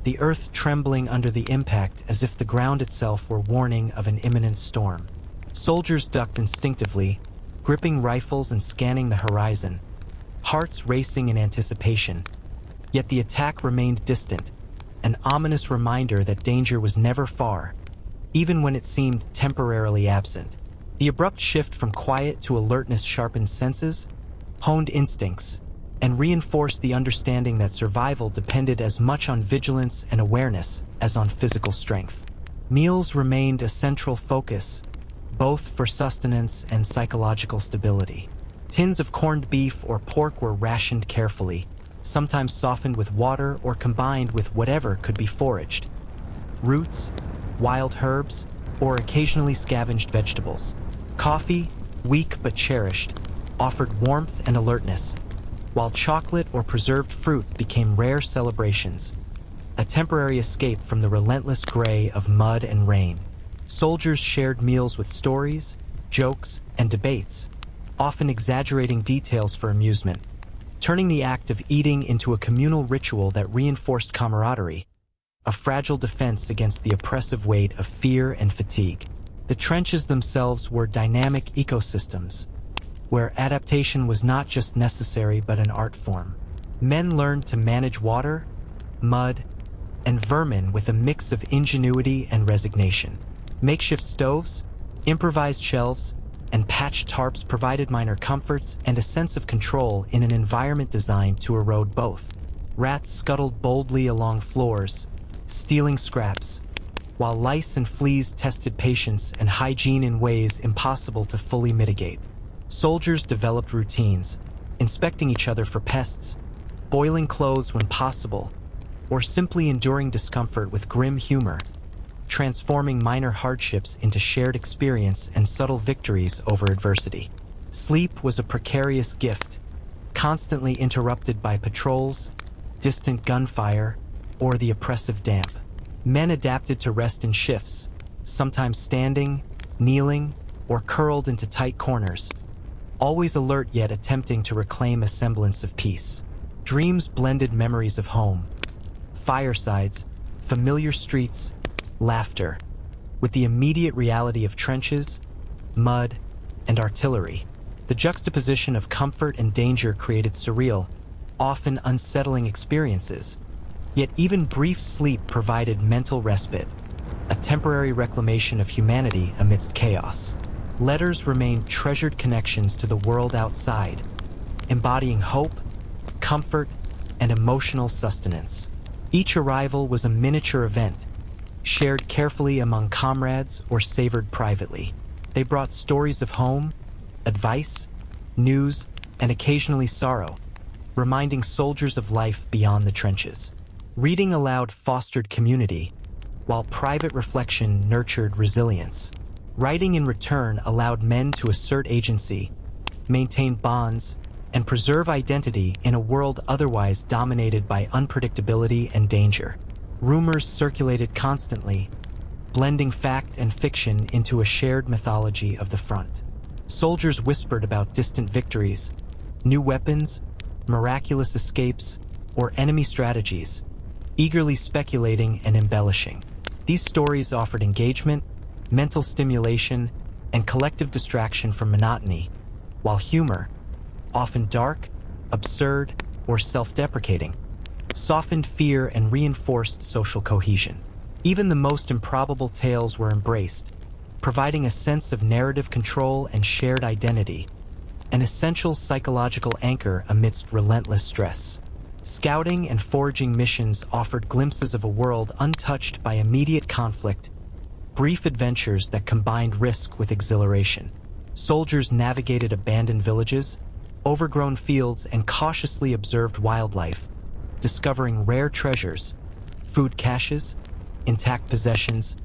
the earth trembling under the impact as if the ground itself were warning of an imminent storm. Soldiers ducked instinctively, gripping rifles and scanning the horizon, hearts racing in anticipation. Yet the attack remained distant, an ominous reminder that danger was never far, even when it seemed temporarily absent. The abrupt shift from quiet to alertness sharpened senses, honed instincts, and reinforced the understanding that survival depended as much on vigilance and awareness as on physical strength. Meals remained a central focus, both for sustenance and psychological stability. Tins of corned beef or pork were rationed carefully, sometimes softened with water or combined with whatever could be foraged. Roots, wild herbs, or occasionally scavenged vegetables. Coffee, weak but cherished, offered warmth and alertness, while chocolate or preserved fruit became rare celebrations, a temporary escape from the relentless gray of mud and rain. Soldiers shared meals with stories, jokes, and debates, often exaggerating details for amusement, turning the act of eating into a communal ritual that reinforced camaraderie, a fragile defense against the oppressive weight of fear and fatigue. The trenches themselves were dynamic ecosystems, where adaptation was not just necessary but an art form. Men learned to manage water, mud, and vermin with a mix of ingenuity and resignation. Makeshift stoves, improvised shelves, and patched tarps provided minor comforts and a sense of control in an environment designed to erode both. Rats scuttled boldly along floors, stealing scraps, while lice and fleas tested patience and hygiene in ways impossible to fully mitigate. Soldiers developed routines, inspecting each other for pests, boiling clothes when possible, or simply enduring discomfort with grim humor, transforming minor hardships into shared experience and subtle victories over adversity. Sleep was a precarious gift, constantly interrupted by patrols, distant gunfire, or the oppressive damp. Men adapted to rest in shifts, sometimes standing, kneeling, or curled into tight corners, always alert yet attempting to reclaim a semblance of peace. Dreams blended memories of home, firesides, familiar streets, laughter, with the immediate reality of trenches, mud, and artillery. The juxtaposition of comfort and danger created surreal, often unsettling experiences. Yet even brief sleep provided mental respite, a temporary reclamation of humanity amidst chaos. Letters remained treasured connections to the world outside, embodying hope, comfort, and emotional sustenance. Each arrival was a miniature event, shared carefully among comrades or savored privately. They brought stories of home, advice, news, and occasionally sorrow, reminding soldiers of life beyond the trenches. Reading aloud fostered community, while private reflection nurtured resilience. Writing in return allowed men to assert agency, maintain bonds, and preserve identity in a world otherwise dominated by unpredictability and danger. Rumors circulated constantly, blending fact and fiction into a shared mythology of the front. Soldiers whispered about distant victories, new weapons, miraculous escapes, or enemy strategies, eagerly speculating and embellishing. These stories offered engagement, mental stimulation, and collective distraction from monotony, while humor, often dark, absurd, or self-deprecating, softened fear and reinforced social cohesion. Even the most improbable tales were embraced, providing a sense of narrative control and shared identity, an essential psychological anchor amidst relentless stress. Scouting and foraging missions offered glimpses of a world untouched by immediate conflict, brief adventures that combined risk with exhilaration. Soldiers navigated abandoned villages, overgrown fields, and cautiously observed wildlife, discovering rare treasures, food caches, intact possessions,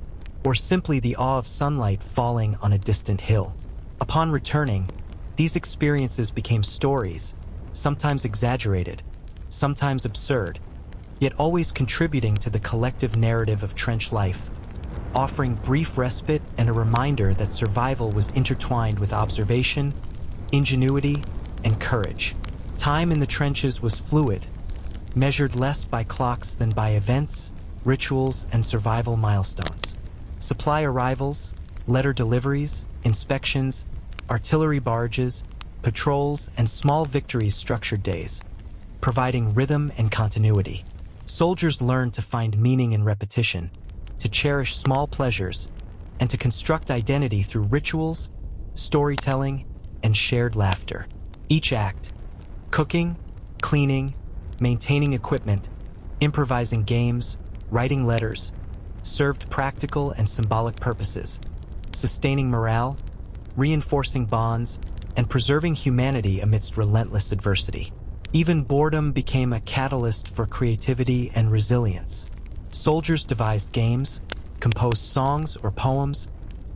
or simply the awe of sunlight falling on a distant hill. Upon returning, these experiences became stories, sometimes exaggerated, sometimes absurd, yet always contributing to the collective narrative of trench life, offering brief respite and a reminder that survival was intertwined with observation, ingenuity, and courage. Time in the trenches was fluid, measured less by clocks than by events, rituals, and survival milestones. Supply arrivals, letter deliveries, inspections, artillery barges, patrols, and small victories structured days, providing rhythm and continuity. Soldiers learned to find meaning in repetition, to cherish small pleasures, and to construct identity through rituals, storytelling, and shared laughter. Each act, cooking, cleaning, maintaining equipment, improvising games, writing letters, served practical and symbolic purposes, sustaining morale, reinforcing bonds, and preserving humanity amidst relentless adversity. Even boredom became a catalyst for creativity and resilience. Soldiers devised games, composed songs or poems,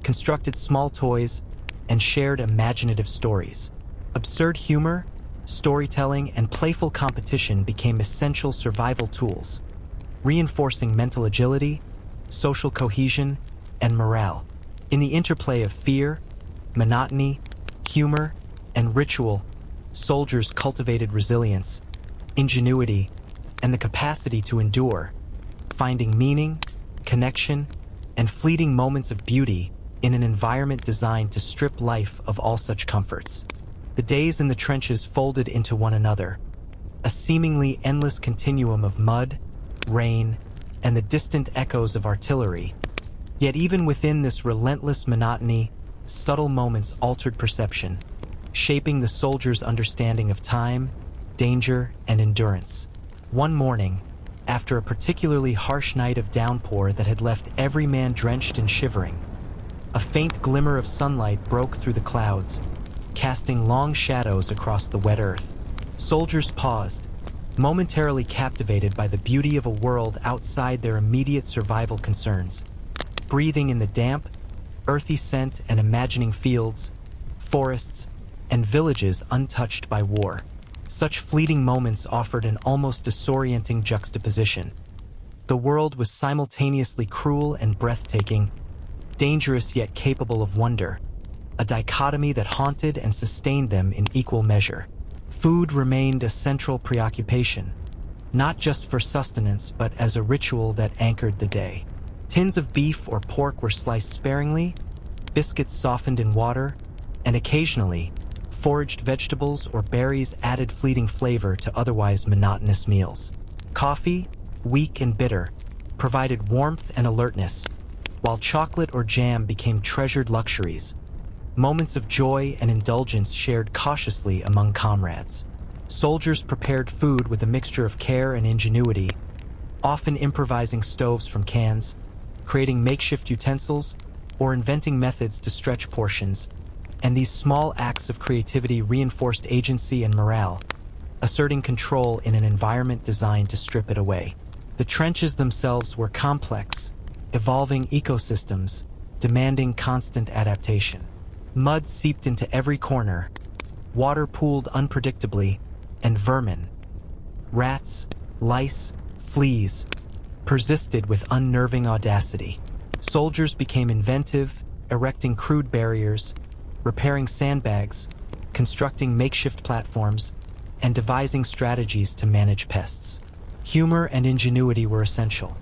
constructed small toys, and shared imaginative stories. Absurd humor, storytelling, and playful competition became essential survival tools, reinforcing mental agility, social cohesion, and morale. In the interplay of fear, monotony, humor, and ritual, soldiers cultivated resilience, ingenuity, and the capacity to endure, finding meaning, connection, and fleeting moments of beauty in an environment designed to strip life of all such comforts. The days in the trenches folded into one another, a seemingly endless continuum of mud, rain, and the distant echoes of artillery. Yet even within this relentless monotony, subtle moments altered perception, shaping the soldiers' understanding of time, danger, and endurance. One morning, after a particularly harsh night of downpour that had left every man drenched and shivering, a faint glimmer of sunlight broke through the clouds, casting long shadows across the wet earth. Soldiers paused, momentarily captivated by the beauty of a world outside their immediate survival concerns, breathing in the damp, earthy scent and imagining fields, forests, and villages untouched by war. Such fleeting moments offered an almost disorienting juxtaposition. The world was simultaneously cruel and breathtaking, dangerous yet capable of wonder, a dichotomy that haunted and sustained them in equal measure. Food remained a central preoccupation, not just for sustenance but as a ritual that anchored the day. Tins of beef or pork were sliced sparingly, biscuits softened in water, and occasionally, foraged vegetables or berries added fleeting flavor to otherwise monotonous meals. Coffee, weak and bitter, provided warmth and alertness, while chocolate or jam became treasured luxuries, moments of joy and indulgence shared cautiously among comrades. Soldiers prepared food with a mixture of care and ingenuity, often improvising stoves from cans, creating makeshift utensils, or inventing methods to stretch portions, and these small acts of creativity reinforced agency and morale, asserting control in an environment designed to strip it away. The trenches themselves were complex, evolving ecosystems, demanding constant adaptation. Mud seeped into every corner, water pooled unpredictably, and vermin, rats, lice, fleas, persisted with unnerving audacity. Soldiers became inventive, erecting crude barriers, repairing sandbags, constructing makeshift platforms, and devising strategies to manage pests. Humor and ingenuity were essential.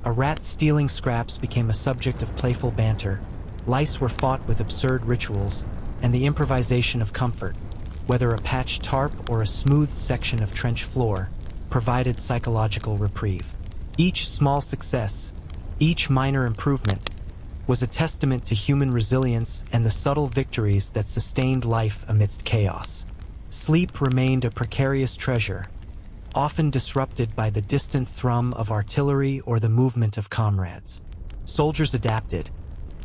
A rat stealing scraps became a subject of playful banter, lice were fought with absurd rituals, and the improvisation of comfort, whether a patched tarp or a smooth section of trench floor, provided psychological reprieve. Each small success, each minor improvement, was a testament to human resilience and the subtle victories that sustained life amidst chaos. Sleep remained a precarious treasure, often disrupted by the distant thrum of artillery or the movement of comrades. Soldiers adapted,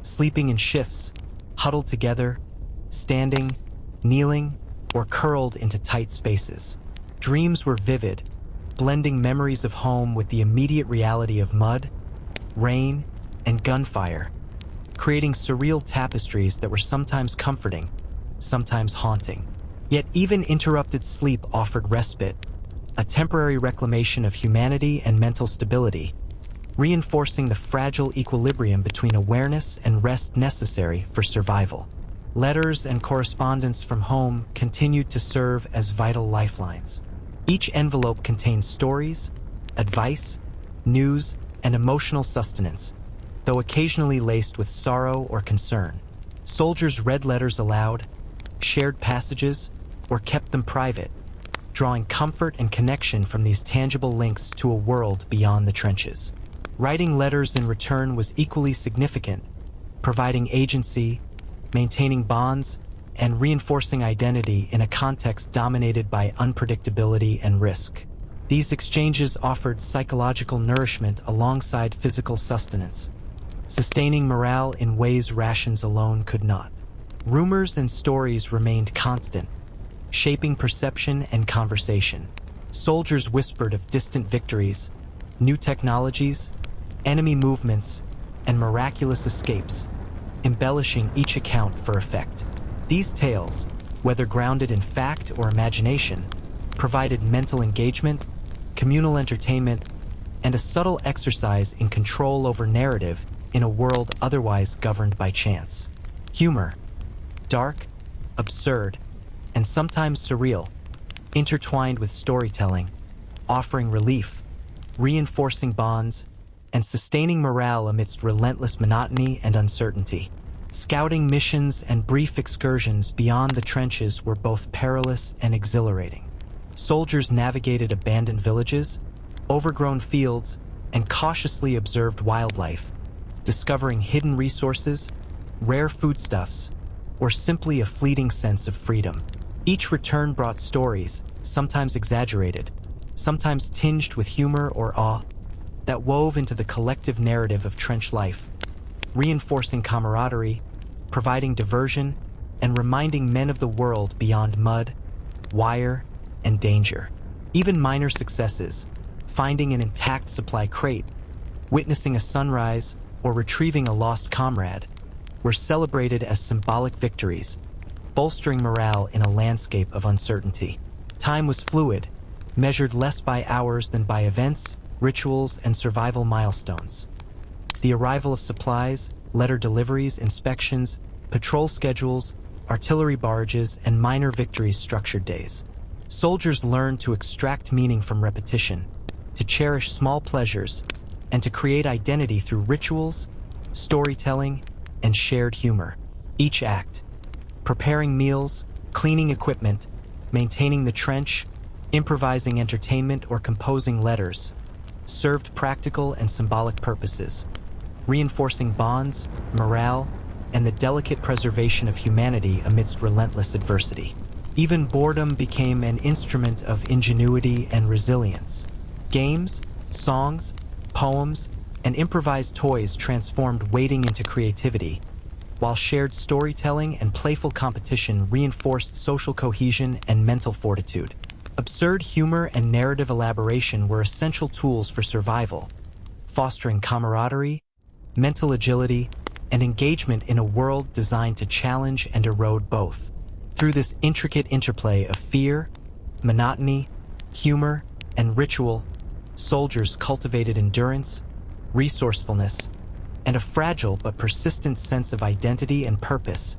sleeping in shifts, huddled together, standing, kneeling, or curled into tight spaces. Dreams were vivid, blending memories of home with the immediate reality of mud, rain, and gunfire, creating surreal tapestries that were sometimes comforting, sometimes haunting. Yet even interrupted sleep offered respite, a temporary reclamation of humanity and mental stability, reinforcing the fragile equilibrium between awareness and rest necessary for survival. Letters and correspondence from home continued to serve as vital lifelines. Each envelope contained stories, advice, news, and emotional sustenance, though occasionally laced with sorrow or concern. Soldiers read letters aloud, shared passages, or kept them private, drawing comfort and connection from these tangible links to a world beyond the trenches. Writing letters in return was equally significant, providing agency, maintaining bonds, and reinforcing identity in a context dominated by unpredictability and risk. These exchanges offered psychological nourishment alongside physical sustenance, sustaining morale in ways rations alone could not. Rumors and stories remained constant, shaping perception and conversation. Soldiers whispered of distant victories, new technologies, enemy movements, and miraculous escapes, embellishing each account for effect. These tales, whether grounded in fact or imagination, provided mental engagement, communal entertainment, and a subtle exercise in control over narrative in a world otherwise governed by chance. Humor, dark, absurd, and sometimes surreal, intertwined with storytelling, offering relief, reinforcing bonds, and sustaining morale amidst relentless monotony and uncertainty. Scouting missions and brief excursions beyond the trenches were both perilous and exhilarating. Soldiers navigated abandoned villages, overgrown fields, and cautiously observed wildlife, discovering hidden resources, rare foodstuffs, or simply a fleeting sense of freedom. Each return brought stories, sometimes exaggerated, sometimes tinged with humor or awe, that wove into the collective narrative of trench life, reinforcing camaraderie, providing diversion, and reminding men of the world beyond mud, wire, and danger. Even minor successes, finding an intact supply crate, witnessing a sunrise, or retrieving a lost comrade, were celebrated as symbolic victories, bolstering morale in a landscape of uncertainty. Time was fluid, measured less by hours than by events, rituals, and survival milestones. The arrival of supplies, letter deliveries, inspections, patrol schedules, artillery barrages, and minor victories structured days. Soldiers learned to extract meaning from repetition, to cherish small pleasures, and to create identity through rituals, storytelling, and shared humor. Each act, preparing meals, cleaning equipment, maintaining the trench, improvising entertainment, or composing letters, served practical and symbolic purposes, reinforcing bonds, morale, and the delicate preservation of humanity amidst relentless adversity. Even boredom became an instrument of ingenuity and resilience. Games, songs, poems, and improvised toys transformed waiting into creativity, while shared storytelling and playful competition reinforced social cohesion and mental fortitude. Absurd humor and narrative elaboration were essential tools for survival, fostering camaraderie, mental agility, and engagement in a world designed to challenge and erode both. Through this intricate interplay of fear, monotony, humor, and ritual, soldiers cultivated endurance, resourcefulness, and a fragile but persistent sense of identity and purpose,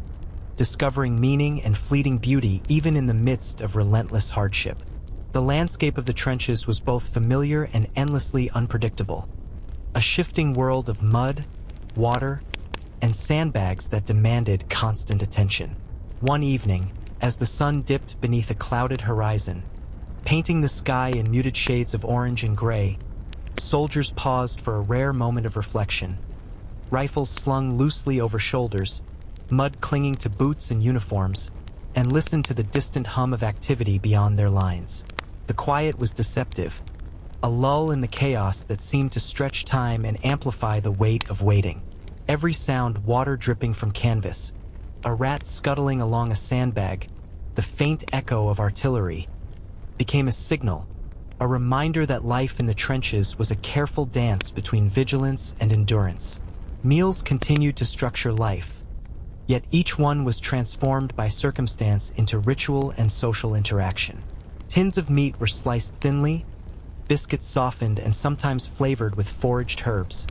discovering meaning and fleeting beauty even in the midst of relentless hardship. The landscape of the trenches was both familiar and endlessly unpredictable, a shifting world of mud, water, and sandbags that demanded constant attention. One evening, as the sun dipped beneath a clouded horizon, painting the sky in muted shades of orange and gray, soldiers paused for a rare moment of reflection. Rifles slung loosely over shoulders, mud clinging to boots and uniforms, and listened to the distant hum of activity beyond their lines. The quiet was deceptive, a lull in the chaos that seemed to stretch time and amplify the weight of waiting. Every sound, water dripping from canvas, a rat scuttling along a sandbag, the faint echo of artillery, became a signal, a reminder that life in the trenches was a careful dance between vigilance and endurance. Meals continued to structure life, yet each one was transformed by circumstance into ritual and social interaction. Tins of meat were sliced thinly, biscuits softened and sometimes flavored with foraged herbs,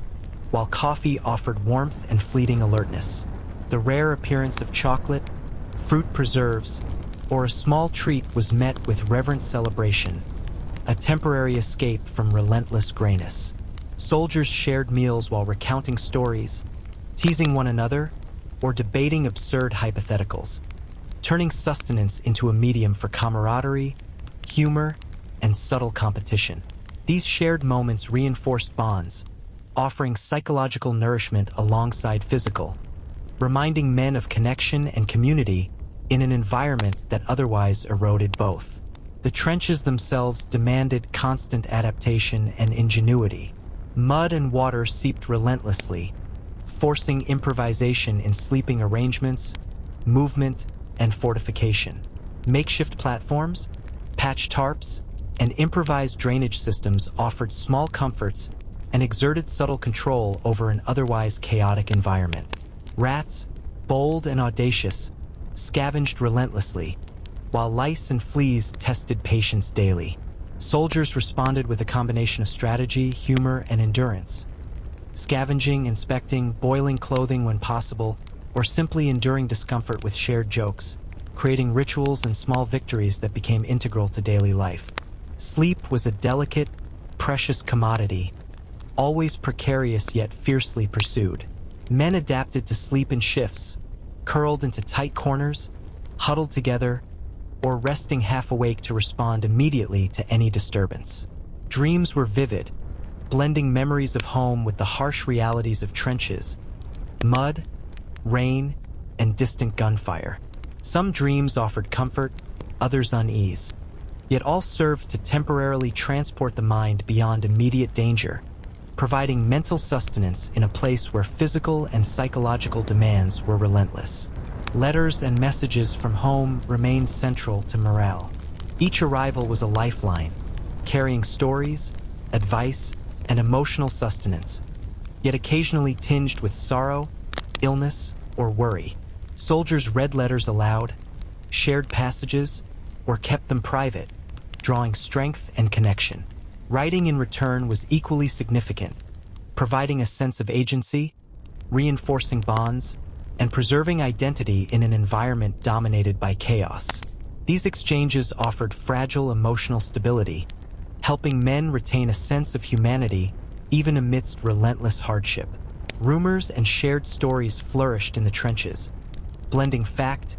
while coffee offered warmth and fleeting alertness. The rare appearance of chocolate, fruit preserves, or a small treat was met with reverent celebration, a temporary escape from relentless grayness. Soldiers shared meals while recounting stories, teasing one another, or debating absurd hypotheticals, turning sustenance into a medium for camaraderie, humor, and subtle competition. These shared moments reinforced bonds, offering psychological nourishment alongside physical, reminding men of connection and community in an environment that otherwise eroded both. The trenches themselves demanded constant adaptation and ingenuity. Mud and water seeped relentlessly, forcing improvisation in sleeping arrangements, movement, and fortification. Makeshift platforms, patched tarps, and improvised drainage systems offered small comforts and exerted subtle control over an otherwise chaotic environment. Rats, bold and audacious, scavenged relentlessly, while lice and fleas tested patience daily. Soldiers responded with a combination of strategy, humor, and endurance, scavenging, inspecting, boiling clothing when possible, or simply enduring discomfort with shared jokes, creating rituals and small victories that became integral to daily life. Sleep was a delicate, precious commodity, always precarious yet fiercely pursued. Men adapted to sleep in shifts, curled into tight corners, huddled together, or resting half awake to respond immediately to any disturbance. Dreams were vivid, blending memories of home with the harsh realities of trenches, mud, rain, and distant gunfire. Some dreams offered comfort, others unease, yet all served to temporarily transport the mind beyond immediate danger, providing mental sustenance in a place where physical and psychological demands were relentless. Letters and messages from home remained central to morale. Each arrival was a lifeline, carrying stories, advice, and emotional sustenance, yet occasionally tinged with sorrow, illness, or worry. Soldiers read letters aloud, shared passages, or kept them private, drawing strength and connection. Writing in return was equally significant, providing a sense of agency, reinforcing bonds, and preserving identity in an environment dominated by chaos. These exchanges offered fragile emotional stability, helping men retain a sense of humanity even amidst relentless hardship. Rumors and shared stories flourished in the trenches, blending fact,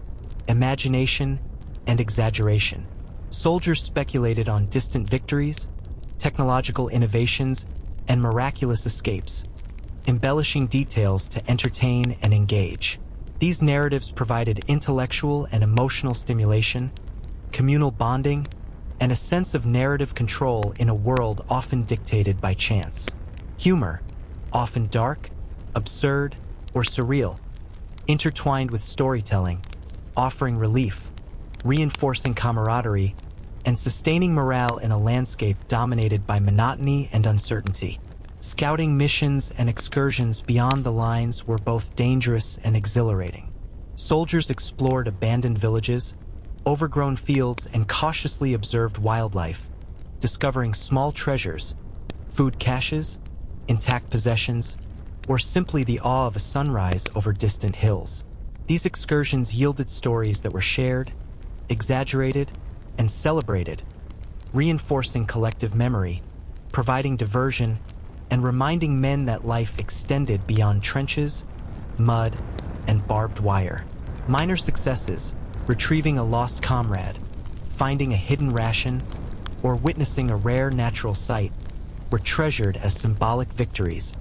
imagination, and exaggeration. Soldiers speculated on distant victories, technological innovations, and miraculous escapes, embellishing details to entertain and engage. These narratives provided intellectual and emotional stimulation, communal bonding, and a sense of narrative control in a world often dictated by chance. Humor, often dark, absurd, or surreal, intertwined with storytelling, offering relief, reinforcing camaraderie, and sustaining morale in a landscape dominated by monotony and uncertainty. Scouting missions and excursions beyond the lines were both dangerous and exhilarating. Soldiers explored abandoned villages, overgrown fields, and cautiously observed wildlife, discovering small treasures, food caches, intact possessions, or simply the awe of a sunrise over distant hills. These excursions yielded stories that were shared, exaggerated, and celebrated, reinforcing collective memory, providing diversion, and reminding men that life extended beyond trenches, mud, and barbed wire. Minor successes, retrieving a lost comrade, finding a hidden ration, or witnessing a rare natural sight, were treasured as symbolic victories,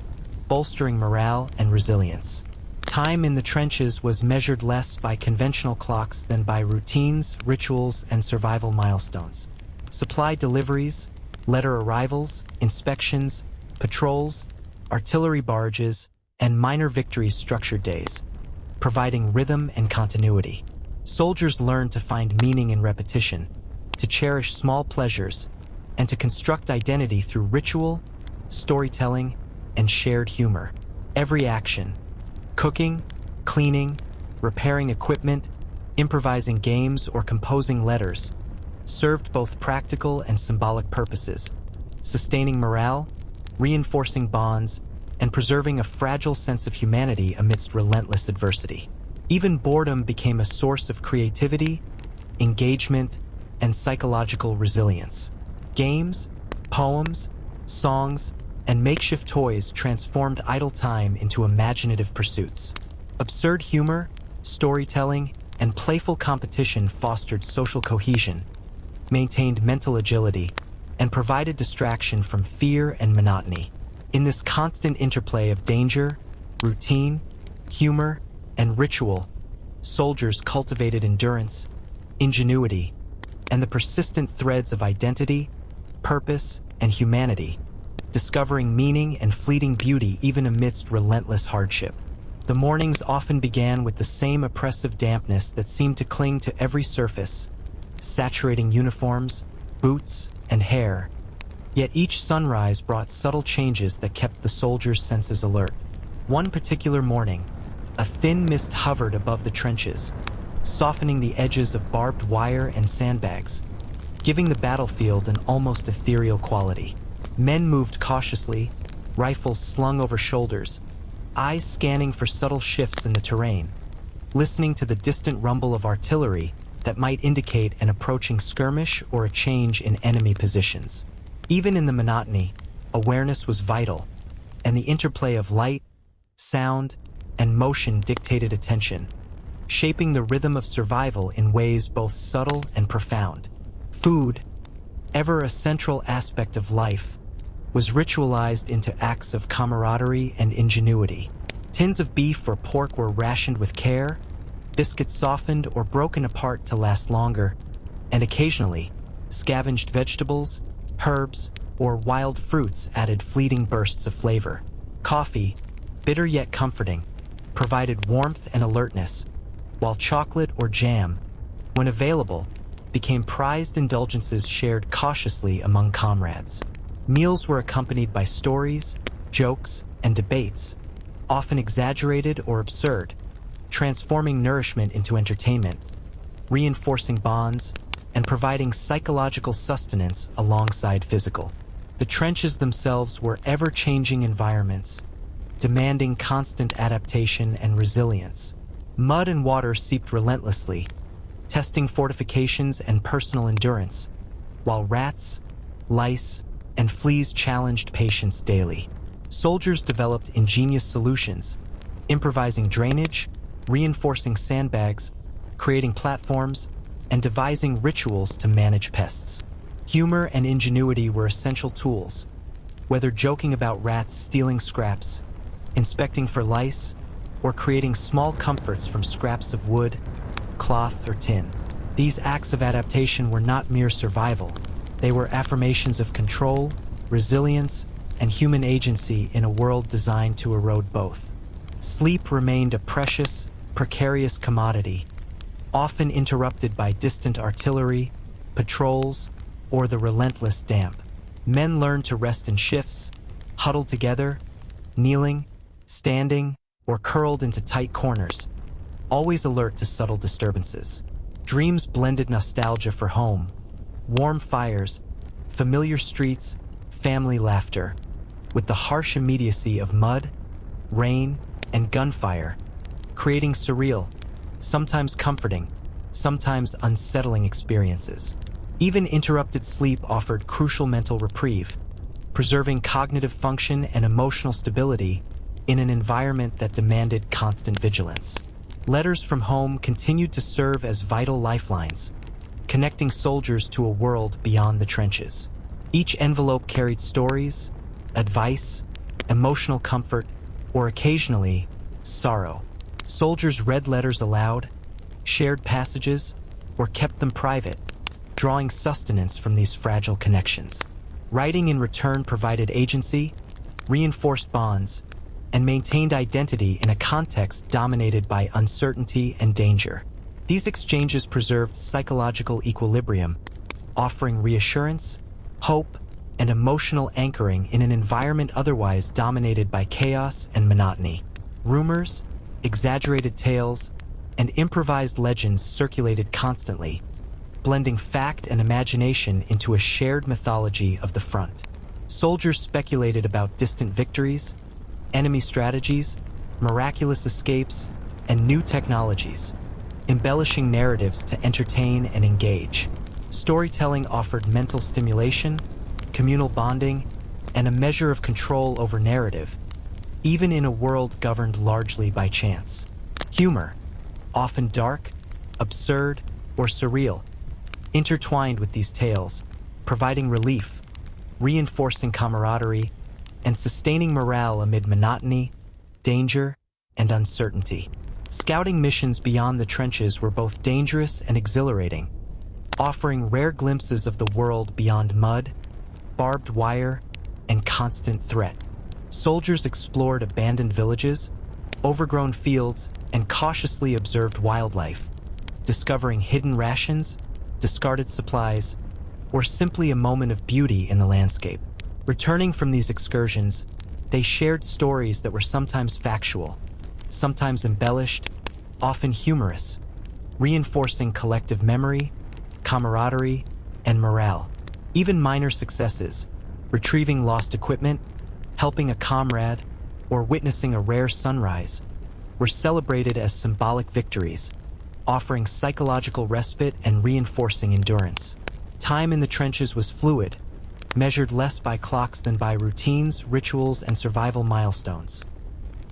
bolstering morale and resilience. Time in the trenches was measured less by conventional clocks than by routines, rituals, and survival milestones. Supply deliveries, letter arrivals, inspections, patrols, artillery barges, and minor victories structured days, providing rhythm and continuity. Soldiers learned to find meaning in repetition, to cherish small pleasures, and to construct identity through ritual, storytelling, and shared humor. Every action, cooking, cleaning, repairing equipment, improvising games, or composing letters, served both practical and symbolic purposes, sustaining morale, reinforcing bonds, and preserving a fragile sense of humanity amidst relentless adversity. Even boredom became a source of creativity, engagement, and psychological resilience. Games, poems, songs, and makeshift toys transformed idle time into imaginative pursuits. Absurd humor, storytelling, and playful competition fostered social cohesion, maintained mental agility, and provided distraction from fear and monotony. In this constant interplay of danger, routine, humor, and ritual, soldiers cultivated endurance, ingenuity, and the persistent threads of identity, purpose, and humanity, discovering meaning and fleeting beauty even amidst relentless hardship. The mornings often began with the same oppressive dampness that seemed to cling to every surface, saturating uniforms, boots, and hair. Yet each sunrise brought subtle changes that kept the soldiers' senses alert. One particular morning, a thin mist hovered above the trenches, softening the edges of barbed wire and sandbags, giving the battlefield an almost ethereal quality. Men moved cautiously, rifles slung over shoulders, eyes scanning for subtle shifts in the terrain, listening to the distant rumble of artillery that might indicate an approaching skirmish or a change in enemy positions. Even in the monotony, awareness was vital, and the interplay of light, sound, and motion dictated attention, shaping the rhythm of survival in ways both subtle and profound. Food, ever a central aspect of life, was ritualized into acts of camaraderie and ingenuity. Tins of beef or pork were rationed with care, biscuits softened or broken apart to last longer, and occasionally, scavenged vegetables, herbs, or wild fruits added fleeting bursts of flavor. Coffee, bitter yet comforting, provided warmth and alertness, while chocolate or jam, when available, became prized indulgences shared cautiously among comrades. Meals were accompanied by stories, jokes, and debates, often exaggerated or absurd, transforming nourishment into entertainment, reinforcing bonds, and providing psychological sustenance alongside physical. The trenches themselves were ever-changing environments, demanding constant adaptation and resilience. Mud and water seeped relentlessly, testing fortifications and personal endurance, while rats, lice, and fleas challenged patience daily. Soldiers developed ingenious solutions, improvising drainage, reinforcing sandbags, creating platforms, and devising rituals to manage pests. Humor and ingenuity were essential tools, whether joking about rats stealing scraps, inspecting for lice, or creating small comforts from scraps of wood, cloth, or tin. These acts of adaptation were not mere survival. They were affirmations of control, resilience, and human agency in a world designed to erode both. Sleep remained a precious, precarious commodity, often interrupted by distant artillery, patrols, or the relentless damp. Men learned to rest in shifts, huddled together, kneeling, standing, or curled into tight corners, always alert to subtle disturbances. Dreams blended nostalgia for home, warm fires, familiar streets, family laughter, with the harsh immediacy of mud, rain, and gunfire, creating surreal, sometimes comforting, sometimes unsettling experiences. Even interrupted sleep offered crucial mental reprieve, preserving cognitive function and emotional stability in an environment that demanded constant vigilance. Letters from home continued to serve as vital lifelines, connecting soldiers to a world beyond the trenches. Each envelope carried stories, advice, emotional comfort, or occasionally, sorrow. Soldiers read letters aloud, shared passages, or kept them private, drawing sustenance from these fragile connections. Writing in return provided agency, reinforced bonds, and maintained identity in a context dominated by uncertainty and danger. These exchanges preserved psychological equilibrium, offering reassurance, hope, and emotional anchoring in an environment otherwise dominated by chaos and monotony. Rumors, exaggerated tales, and improvised legends circulated constantly, blending fact and imagination into a shared mythology of the front. Soldiers speculated about distant victories, enemy strategies, miraculous escapes, and new technologies, embellishing narratives to entertain and engage. Storytelling offered mental stimulation, communal bonding, and a measure of control over narrative, even in a world governed largely by chance. Humor, often dark, absurd, or surreal, intertwined with these tales, providing relief, reinforcing camaraderie, and sustaining morale amid monotony, danger, and uncertainty. Scouting missions beyond the trenches were both dangerous and exhilarating, offering rare glimpses of the world beyond mud, barbed wire, and constant threat. Soldiers explored abandoned villages, overgrown fields, and cautiously observed wildlife, discovering hidden rations, discarded supplies, or simply a moment of beauty in the landscape. Returning from these excursions, they shared stories that were sometimes factual, sometimes embellished, often humorous, reinforcing collective memory, camaraderie, and morale. Even minor successes, retrieving lost equipment, helping a comrade, or witnessing a rare sunrise, were celebrated as symbolic victories, offering psychological respite and reinforcing endurance. Time in the trenches was fluid, measured less by clocks than by routines, rituals, and survival milestones.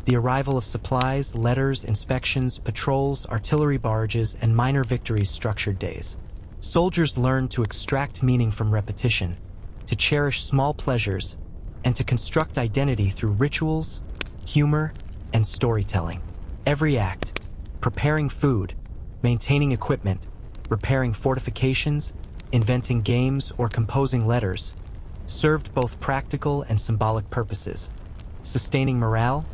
The arrival of supplies, letters, inspections, patrols, artillery barrages, and minor victories structured days. Soldiers learned to extract meaning from repetition, to cherish small pleasures, and to construct identity through rituals, humor, and storytelling. Every act, preparing food, maintaining equipment, repairing fortifications, inventing games, or composing letters, served both practical and symbolic purposes, sustaining morale,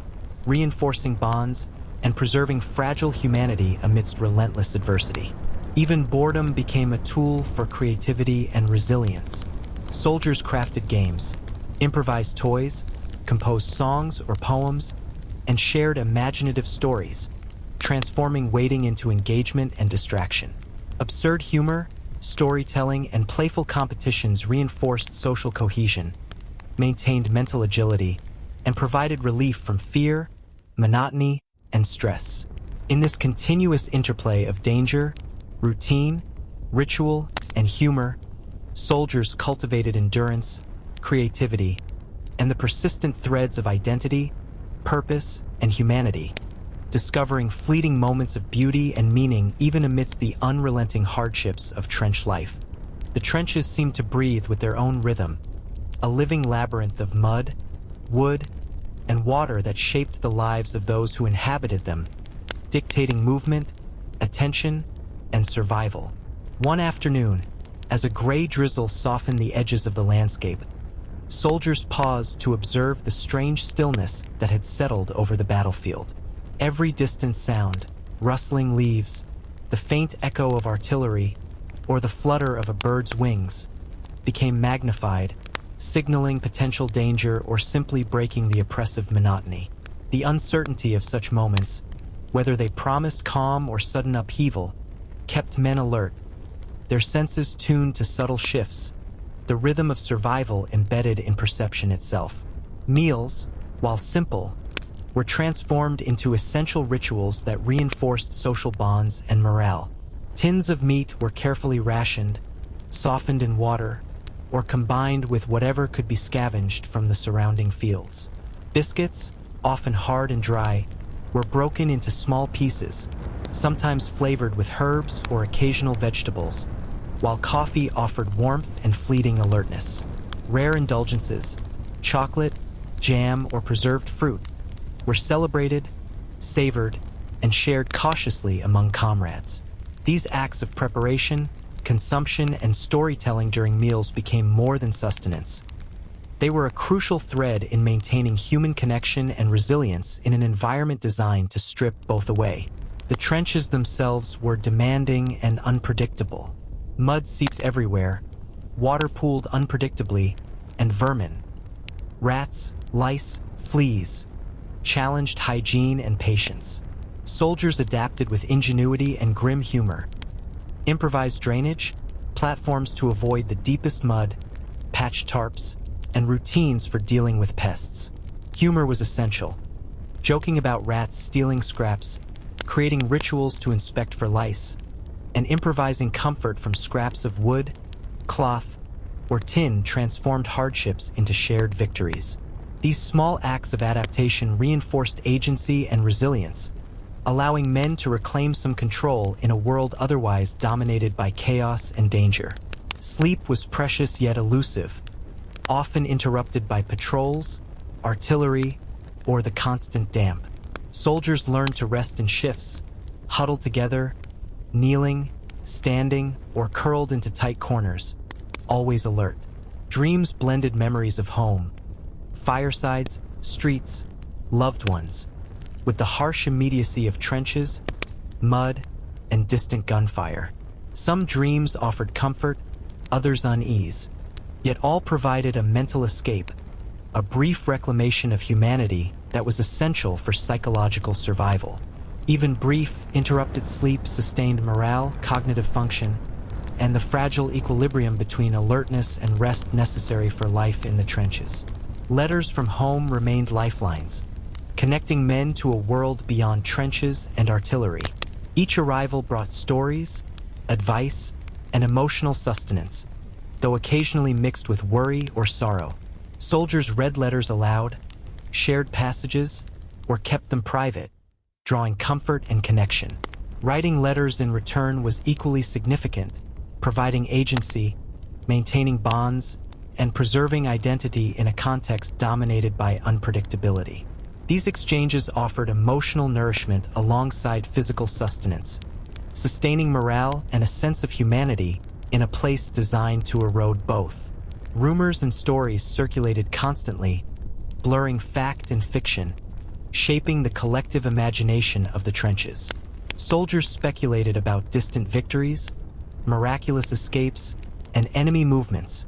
reinforcing bonds, and preserving fragile humanity amidst relentless adversity. Even boredom became a tool for creativity and resilience. Soldiers crafted games, improvised toys, composed songs or poems, and shared imaginative stories, transforming waiting into engagement and distraction. Absurd humor, storytelling, and playful competitions reinforced social cohesion, maintained mental agility, and provided relief from fear, monotony, and stress. In this continuous interplay of danger, routine, ritual, and humor, soldiers cultivated endurance, creativity, and the persistent threads of identity, purpose, and humanity, discovering fleeting moments of beauty and meaning even amidst the unrelenting hardships of trench life. The trenches seemed to breathe with their own rhythm, a living labyrinth of mud, wood, and water that shaped the lives of those who inhabited them, dictating movement, attention, and survival. One afternoon, as a gray drizzle softened the edges of the landscape, soldiers paused to observe the strange stillness that had settled over the battlefield. Every distant sound, rustling leaves, the faint echo of artillery, or the flutter of a bird's wings, became magnified, signaling potential danger or simply breaking the oppressive monotony. The uncertainty of such moments, whether they promised calm or sudden upheaval, kept men alert, their senses tuned to subtle shifts, the rhythm of survival embedded in perception itself. Meals, while simple, were transformed into essential rituals that reinforced social bonds and morale. Tins of meat were carefully rationed, softened in water, or combined with whatever could be scavenged from the surrounding fields. Biscuits, often hard and dry, were broken into small pieces, sometimes flavored with herbs or occasional vegetables, while coffee offered warmth and fleeting alertness. Rare indulgences, chocolate, jam, or preserved fruit, were celebrated, savored, and shared cautiously among comrades. These acts of preparation, consumption, and storytelling during meals became more than sustenance. They were a crucial thread in maintaining human connection and resilience in an environment designed to strip both away. The trenches themselves were demanding and unpredictable. Mud seeped everywhere, water pooled unpredictably, and vermin, rats, lice, fleas, challenged hygiene and patience. Soldiers adapted with ingenuity and grim humor. Improvised drainage, platforms to avoid the deepest mud, patched tarps, and routines for dealing with pests. Humor was essential. Joking about rats stealing scraps, creating rituals to inspect for lice, and improvising comfort from scraps of wood, cloth, or tin transformed hardships into shared victories. These small acts of adaptation reinforced agency and resilience, allowing men to reclaim some control in a world otherwise dominated by chaos and danger. Sleep was precious yet elusive, often interrupted by patrols, artillery, or the constant damp. Soldiers learned to rest in shifts, huddled together, kneeling, standing, or curled into tight corners, always alert. Dreams blended memories of home, firesides, streets, loved ones, with the harsh immediacy of trenches, mud, and distant gunfire. Some dreams offered comfort, others unease, yet all provided a mental escape, a brief reclamation of humanity that was essential for psychological survival. Even brief, interrupted sleep sustained morale, cognitive function, and the fragile equilibrium between alertness and rest necessary for life in the trenches. Letters from home remained lifelines, connecting men to a world beyond trenches and artillery. Each arrival brought stories, advice, and emotional sustenance, though occasionally mixed with worry or sorrow. Soldiers read letters aloud, shared passages, or kept them private, drawing comfort and connection. Writing letters in return was equally significant, providing agency, maintaining bonds, and preserving identity in a context dominated by unpredictability. These exchanges offered emotional nourishment alongside physical sustenance, sustaining morale and a sense of humanity in a place designed to erode both. Rumors and stories circulated constantly, blurring fact and fiction, shaping the collective imagination of the trenches. Soldiers speculated about distant victories, miraculous escapes, and enemy movements,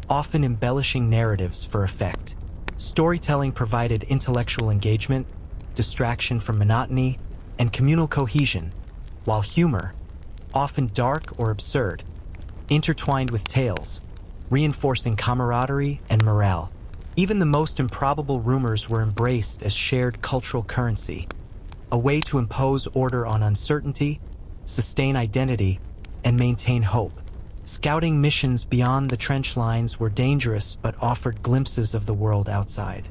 often embellishing narratives for effect. Storytelling provided intellectual engagement, distraction from monotony, and communal cohesion, while humor, often dark or absurd, intertwined with tales, reinforcing camaraderie and morale. Even the most improbable rumors were embraced as shared cultural currency, a way to impose order on uncertainty, sustain identity, and maintain hope. Scouting missions beyond the trench lines were dangerous but offered glimpses of the world outside.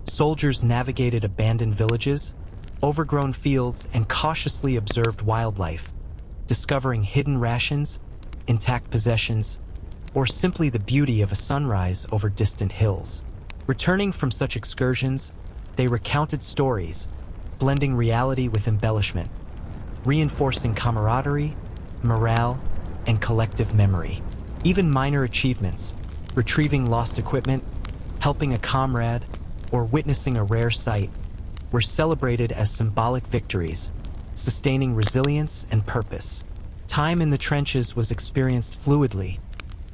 Soldiers navigated abandoned villages, overgrown fields, and cautiously observed wildlife, discovering hidden rations, intact possessions, or simply the beauty of a sunrise over distant hills. Returning from such excursions, they recounted stories, blending reality with embellishment, reinforcing camaraderie, morale, and collective memory. Even minor achievements, retrieving lost equipment, helping a comrade, or witnessing a rare sight, were celebrated as symbolic victories, sustaining resilience and purpose. Time in the trenches was experienced fluidly,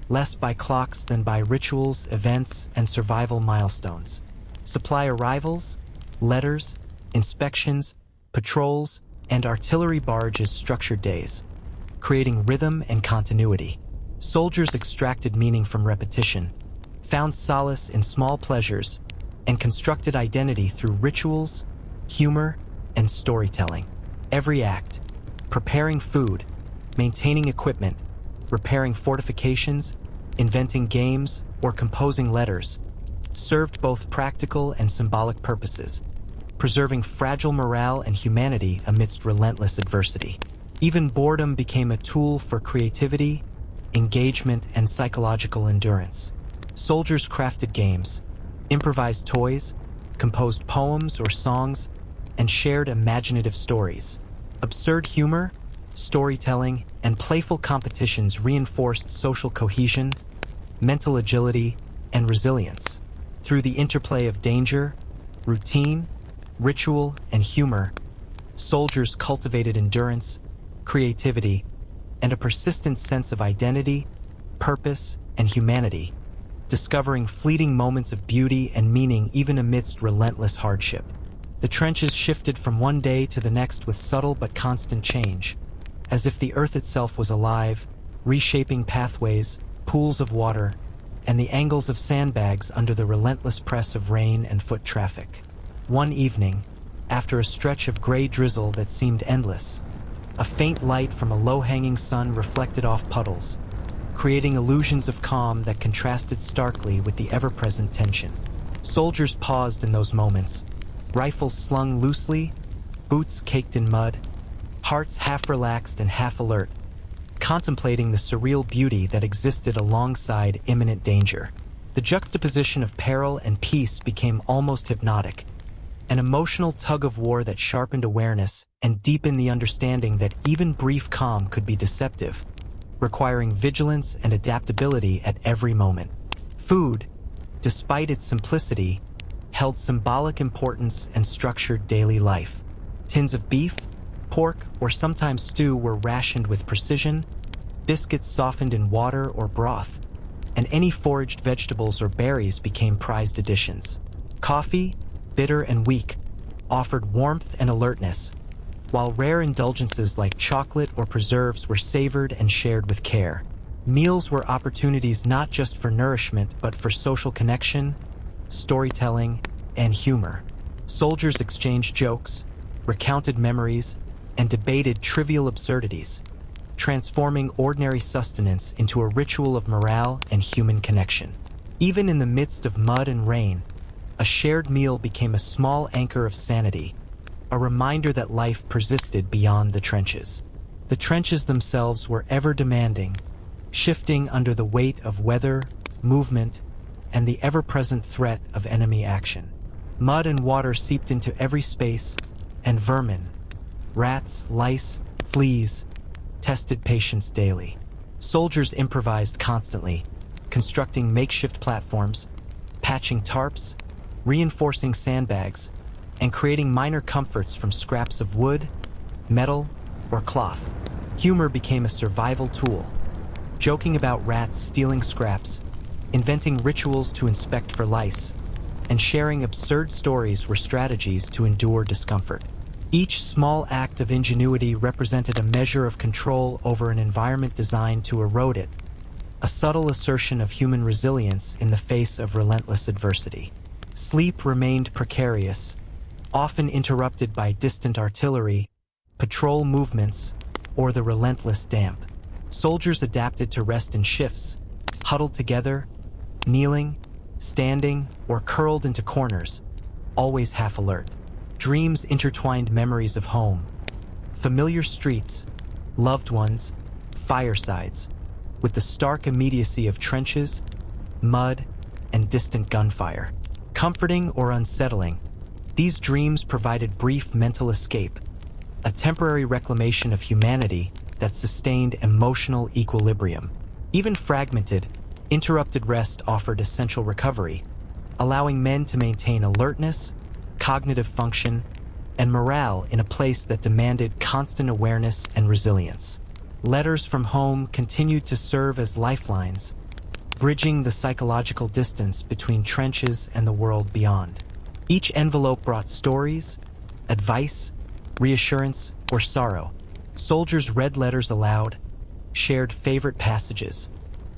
less by clocks than by rituals, events, and survival milestones. Supply arrivals, letters, inspections, patrols, and artillery barges structured days, creating rhythm and continuity. Soldiers extracted meaning from repetition, found solace in small pleasures, and constructed identity through rituals, humor, and storytelling. Every act, preparing food, maintaining equipment, repairing fortifications, inventing games, or composing letters, served both practical and symbolic purposes, preserving fragile morale and humanity amidst relentless adversity. Even boredom became a tool for creativity, engagement, and psychological endurance. Soldiers crafted games, improvised toys, composed poems or songs, and shared imaginative stories. Absurd humor, storytelling, and playful competitions reinforced social cohesion, mental agility, and resilience. Through the interplay of danger, routine, ritual, and humor, soldiers cultivated endurance, creativity, and a persistent sense of identity, purpose, and humanity, discovering fleeting moments of beauty and meaning even amidst relentless hardship. The trenches shifted from one day to the next with subtle but constant change, as if the earth itself was alive, reshaping pathways, pools of water, and the angles of sandbags under the relentless press of rain and foot traffic. One evening, after a stretch of gray drizzle that seemed endless, a faint light from a low-hanging sun reflected off puddles, creating illusions of calm that contrasted starkly with the ever-present tension. Soldiers paused in those moments, rifles slung loosely, boots caked in mud, hearts half relaxed and half alert, contemplating the surreal beauty that existed alongside imminent danger. The juxtaposition of peril and peace became almost hypnotic, an emotional tug-of-war that sharpened awareness and deepened the understanding that even brief calm could be deceptive, requiring vigilance and adaptability at every moment. Food, despite its simplicity, held symbolic importance and structured daily life. Tins of beef, pork, or sometimes stew were rationed with precision, biscuits softened in water or broth, and any foraged vegetables or berries became prized additions. Coffee, bitter and weak, offered warmth and alertness, while rare indulgences like chocolate or preserves were savored and shared with care. Meals were opportunities not just for nourishment but for social connection, storytelling, and humor. Soldiers exchanged jokes, recounted memories, and debated trivial absurdities, transforming ordinary sustenance into a ritual of morale and human connection. Even in the midst of mud and rain, a shared meal became a small anchor of sanity, a reminder that life persisted beyond the trenches. The trenches themselves were ever demanding, shifting under the weight of weather, movement, and the ever-present threat of enemy action. Mud and water seeped into every space, and vermin, rats, lice, fleas, tested patience daily. Soldiers improvised constantly, constructing makeshift platforms, patching tarps, reinforcing sandbags, and creating minor comforts from scraps of wood, metal, or cloth. Humor became a survival tool, joking about rats stealing scraps, inventing rituals to inspect for lice, and sharing absurd stories were strategies to endure discomfort. Each small act of ingenuity represented a measure of control over an environment designed to erode it, a subtle assertion of human resilience in the face of relentless adversity. Sleep remained precarious, often interrupted by distant artillery, patrol movements, or the relentless damp. Soldiers adapted to rest in shifts, huddled together, kneeling, standing, or curled into corners, always half alert. Dreams intertwined memories of home, familiar streets, loved ones, firesides, with the stark immediacy of trenches, mud, and distant gunfire. Comforting or unsettling, these dreams provided brief mental escape, a temporary reclamation of humanity that sustained emotional equilibrium. Even fragmented, interrupted rest offered essential recovery, allowing men to maintain alertness, cognitive function, and morale in a place that demanded constant awareness and resilience. Letters from home continued to serve as lifelines, bridging the psychological distance between trenches and the world beyond. Each envelope brought stories, advice, reassurance, or sorrow. Soldiers read letters aloud, shared favorite passages,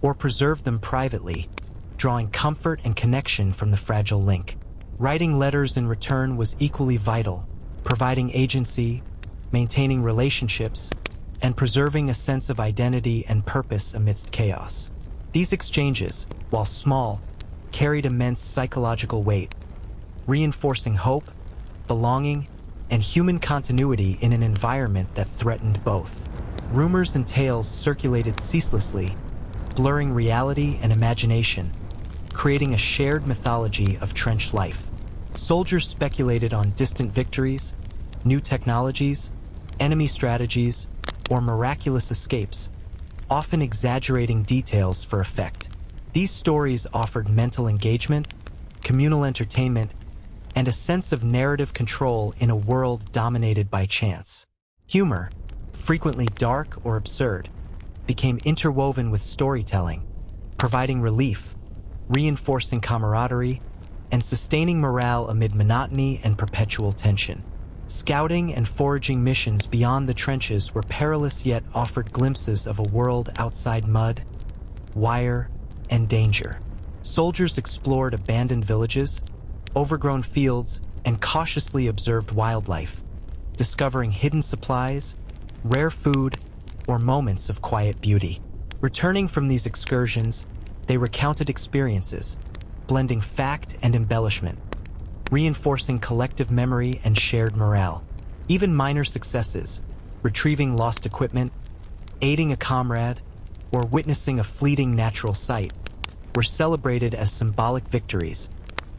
or preserved them privately, drawing comfort and connection from the fragile link. Writing letters in return was equally vital, providing agency, maintaining relationships, and preserving a sense of identity and purpose amidst chaos. These exchanges, while small, carried immense psychological weight, reinforcing hope, belonging, and human continuity in an environment that threatened both. Rumors and tales circulated ceaselessly, blurring reality and imagination, creating a shared mythology of trench life. Soldiers speculated on distant victories, new technologies, enemy strategies, or miraculous escapes, often exaggerating details for effect. These stories offered mental engagement, communal entertainment, and a sense of narrative control in a world dominated by chance. Humor, frequently dark or absurd, became interwoven with storytelling, providing relief, reinforcing camaraderie, and sustaining morale amid monotony and perpetual tension. Scouting and foraging missions beyond the trenches were perilous yet offered glimpses of a world outside mud, wire, and danger. Soldiers explored abandoned villages, overgrown fields, and cautiously observed wildlife, discovering hidden supplies, rare food, or moments of quiet beauty. Returning from these excursions, they recounted experiences, blending fact and embellishment, reinforcing collective memory and shared morale. Even minor successes, retrieving lost equipment, aiding a comrade, or witnessing a fleeting natural sight, were celebrated as symbolic victories,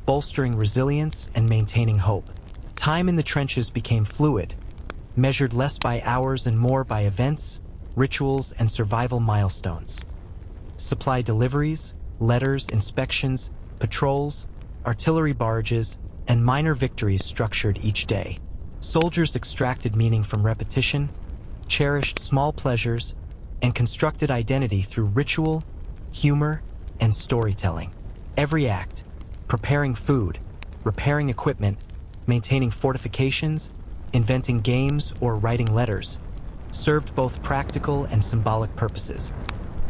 bolstering resilience and maintaining hope. Time in the trenches became fluid, measured less by hours and more by events, rituals, and survival milestones. Supply deliveries, letters, inspections, patrols, artillery barrages, and minor victories structured each day. Soldiers extracted meaning from repetition, cherished small pleasures, and constructed identity through ritual, humor, and storytelling. Every act, preparing food, repairing equipment, maintaining fortifications, inventing games, or writing letters, served both practical and symbolic purposes,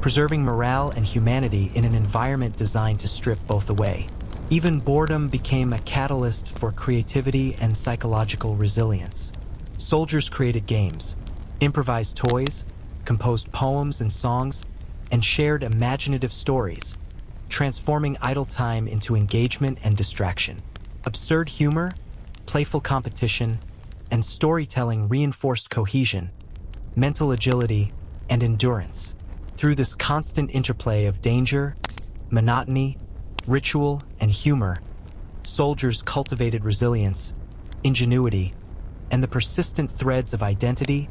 preserving morale and humanity in an environment designed to strip both away. Even boredom became a catalyst for creativity and psychological resilience. Soldiers created games, improvised toys, composed poems and songs, and shared imaginative stories, transforming idle time into engagement and distraction. Absurd humor, playful competition, and storytelling reinforced cohesion, mental agility, and endurance. Through this constant interplay of danger, monotony, ritual, and humor, soldiers cultivated resilience, ingenuity, and the persistent threads of identity,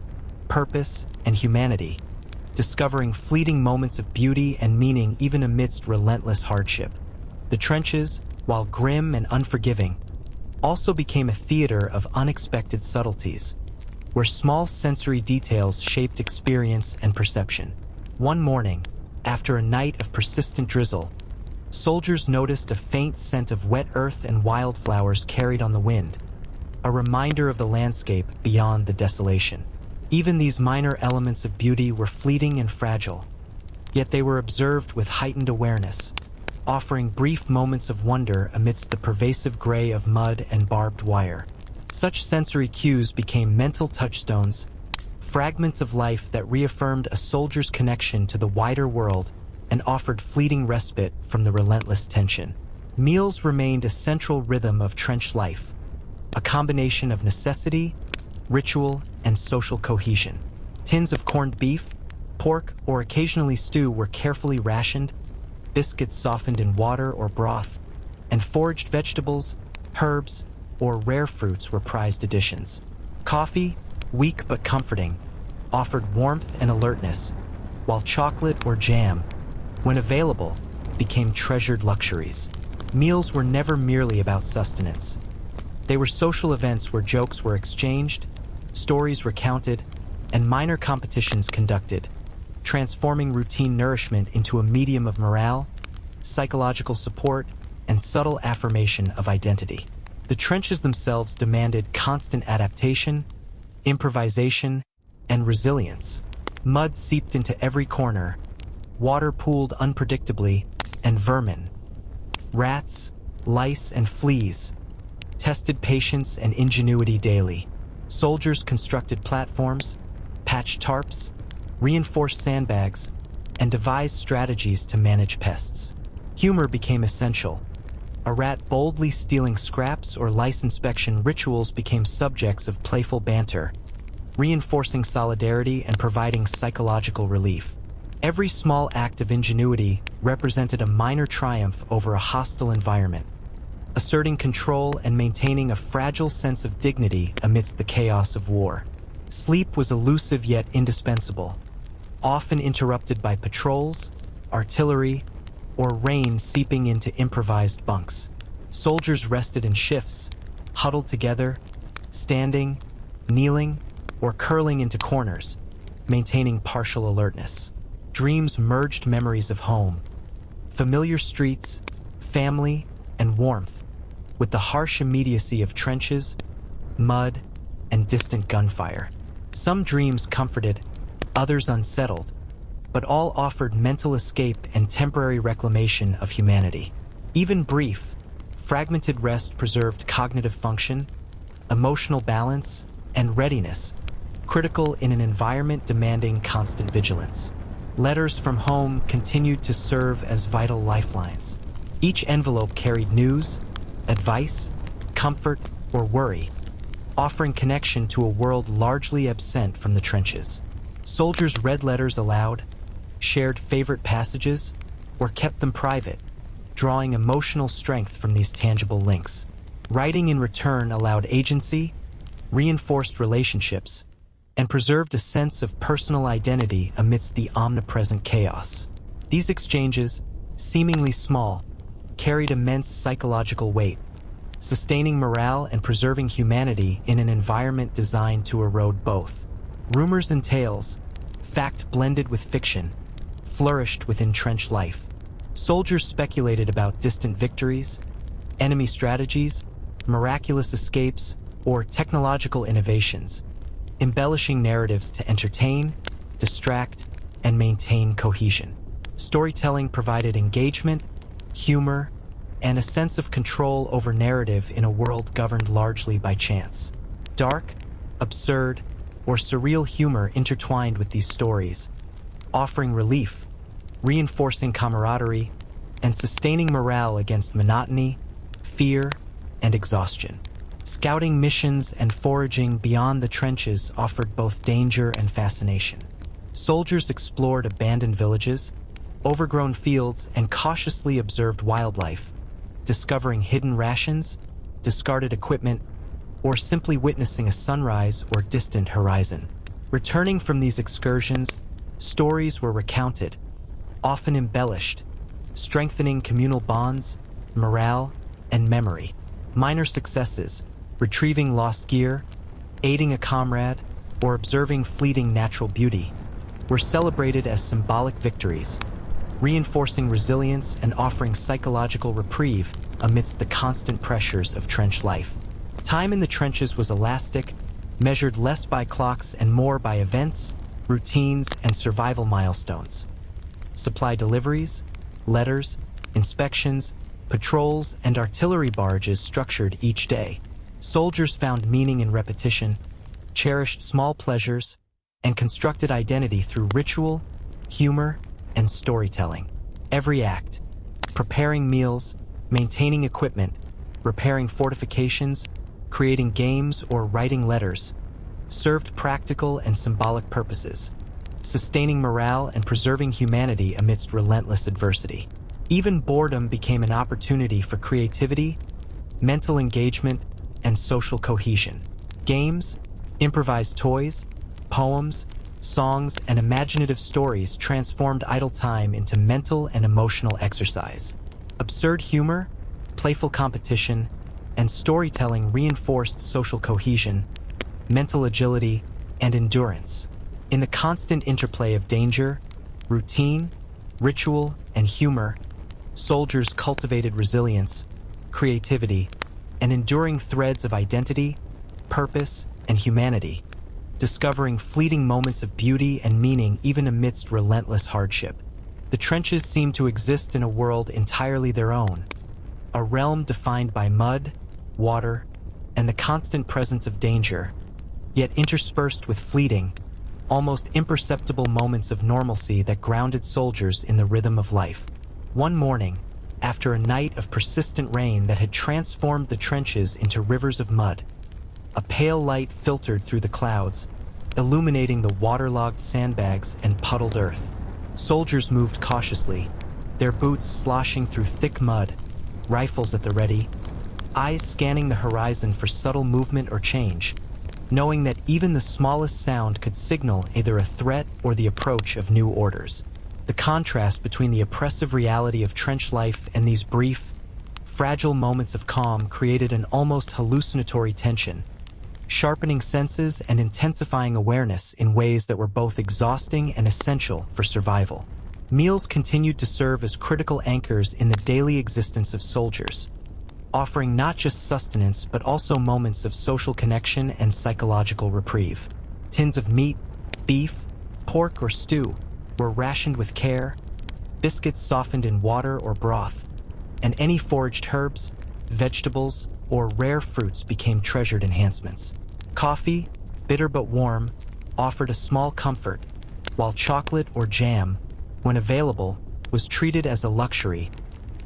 purpose, and humanity, discovering fleeting moments of beauty and meaning even amidst relentless hardship. The trenches, while grim and unforgiving, also became a theater of unexpected subtleties, where small sensory details shaped experience and perception. One morning, after a night of persistent drizzle, soldiers noticed a faint scent of wet earth and wildflowers carried on the wind, a reminder of the landscape beyond the desolation. Even these minor elements of beauty were fleeting and fragile, yet they were observed with heightened awareness, offering brief moments of wonder amidst the pervasive gray of mud and barbed wire. Such sensory cues became mental touchstones, fragments of life that reaffirmed a soldier's connection to the wider world and offered fleeting respite from the relentless tension. Meals remained a central rhythm of trench life, a combination of necessity, ritual, and social cohesion. Tins of corned beef, pork, or occasionally stew were carefully rationed, biscuits softened in water or broth, and foraged vegetables, herbs, or rare fruits were prized additions. Coffee, weak but comforting, offered warmth and alertness, while chocolate or jam, when available, became treasured luxuries. Meals were never merely about sustenance. They were social events where jokes were exchanged, stories recounted, and minor competitions conducted, transforming routine nourishment into a medium of morale, psychological support, and subtle affirmation of identity. The trenches themselves demanded constant adaptation, improvisation, and resilience. Mud seeped into every corner, water pooled unpredictably, and vermin, rats, lice, and fleas, tested patience and ingenuity daily. Soldiers constructed platforms, patched tarps, reinforced sandbags, and devised strategies to manage pests. Humor became essential. A rat boldly stealing scraps or lice inspection rituals became subjects of playful banter, reinforcing solidarity and providing psychological relief. Every small act of ingenuity represented a minor triumph over a hostile environment, asserting control and maintaining a fragile sense of dignity amidst the chaos of war. Sleep was elusive yet indispensable, often interrupted by patrols, artillery, or rain seeping into improvised bunks. Soldiers rested in shifts, huddled together, standing, kneeling, or curling into corners, maintaining partial alertness. Dreams merged memories of home, familiar streets, family, and warmth, with the harsh immediacy of trenches, mud, and distant gunfire. Some dreams comforted, others unsettled, but all offered mental escape and temporary reclamation of humanity. Even brief, fragmented rest preserved cognitive function, emotional balance, and readiness, critical in an environment demanding constant vigilance. Letters from home continued to serve as vital lifelines. Each envelope carried news, advice, comfort, or worry, offering connection to a world largely absent from the trenches. Soldiers read letters aloud, shared favorite passages, or kept them private, drawing emotional strength from these tangible links. Writing in return allowed agency, reinforced relationships, and preserved a sense of personal identity amidst the omnipresent chaos. These exchanges, seemingly small, carried immense psychological weight, sustaining morale and preserving humanity in an environment designed to erode both. Rumors and tales, fact blended with fiction, flourished within trench life. Soldiers speculated about distant victories, enemy strategies, miraculous escapes, or technological innovations, embellishing narratives to entertain, distract, and maintain cohesion. Storytelling provided engagement, humor, and a sense of control over narrative in a world governed largely by chance. Dark, absurd, or surreal humor intertwined with these stories, offering relief, reinforcing camaraderie, and sustaining morale against monotony, fear, and exhaustion. Scouting missions and foraging beyond the trenches offered both danger and fascination. Soldiers explored abandoned villages, overgrown fields, and cautiously observed wildlife, discovering hidden rations, discarded equipment, or simply witnessing a sunrise or distant horizon. Returning from these excursions, stories were recounted, often embellished, strengthening communal bonds, morale, and memory. Minor successes, retrieving lost gear, aiding a comrade, or observing fleeting natural beauty, were celebrated as symbolic victories, reinforcing resilience and offering psychological reprieve amidst the constant pressures of trench life. Time in the trenches was elastic, measured less by clocks and more by events, routines, and survival milestones. Supply deliveries, letters, inspections, patrols, and artillery barges structured each day. Soldiers found meaning in repetition, cherished small pleasures, and constructed identity through ritual, humor, and storytelling. Every act, preparing meals, maintaining equipment, repairing fortifications, creating games, or writing letters, served practical and symbolic purposes, sustaining morale and preserving humanity amidst relentless adversity. Even boredom became an opportunity for creativity, mental engagement, and social cohesion. Games, improvised toys, poems, songs, and imaginative stories transformed idle time into mental and emotional exercise. Absurd humor, playful competition, and storytelling reinforced social cohesion, mental agility, and endurance. In the constant interplay of danger, routine, ritual, and humor, soldiers cultivated resilience, creativity, and enduring threads of identity, purpose, and humanity, discovering fleeting moments of beauty and meaning even amidst relentless hardship. The trenches seemed to exist in a world entirely their own, a realm defined by mud, water, and the constant presence of danger, yet interspersed with fleeting, almost imperceptible moments of normalcy that grounded soldiers in the rhythm of life. One morning, after a night of persistent rain that had transformed the trenches into rivers of mud, a pale light filtered through the clouds, illuminating the waterlogged sandbags and puddled earth. Soldiers moved cautiously, their boots sloshing through thick mud, rifles at the ready, eyes scanning the horizon for subtle movement or change, knowing that even the smallest sound could signal either a threat or the approach of new orders. The contrast between the oppressive reality of trench life and these brief, fragile moments of calm created an almost hallucinatory tension, sharpening senses and intensifying awareness in ways that were both exhausting and essential for survival. Meals continued to serve as critical anchors in the daily existence of soldiers, offering not just sustenance but also moments of social connection and psychological reprieve. Tins of meat, beef, pork, or stew were rationed with care, biscuits softened in water or broth, and any foraged herbs, vegetables, or rare fruits became treasured enhancements. Coffee, bitter but warm, offered a small comfort, while chocolate or jam, when available, was treated as a luxury,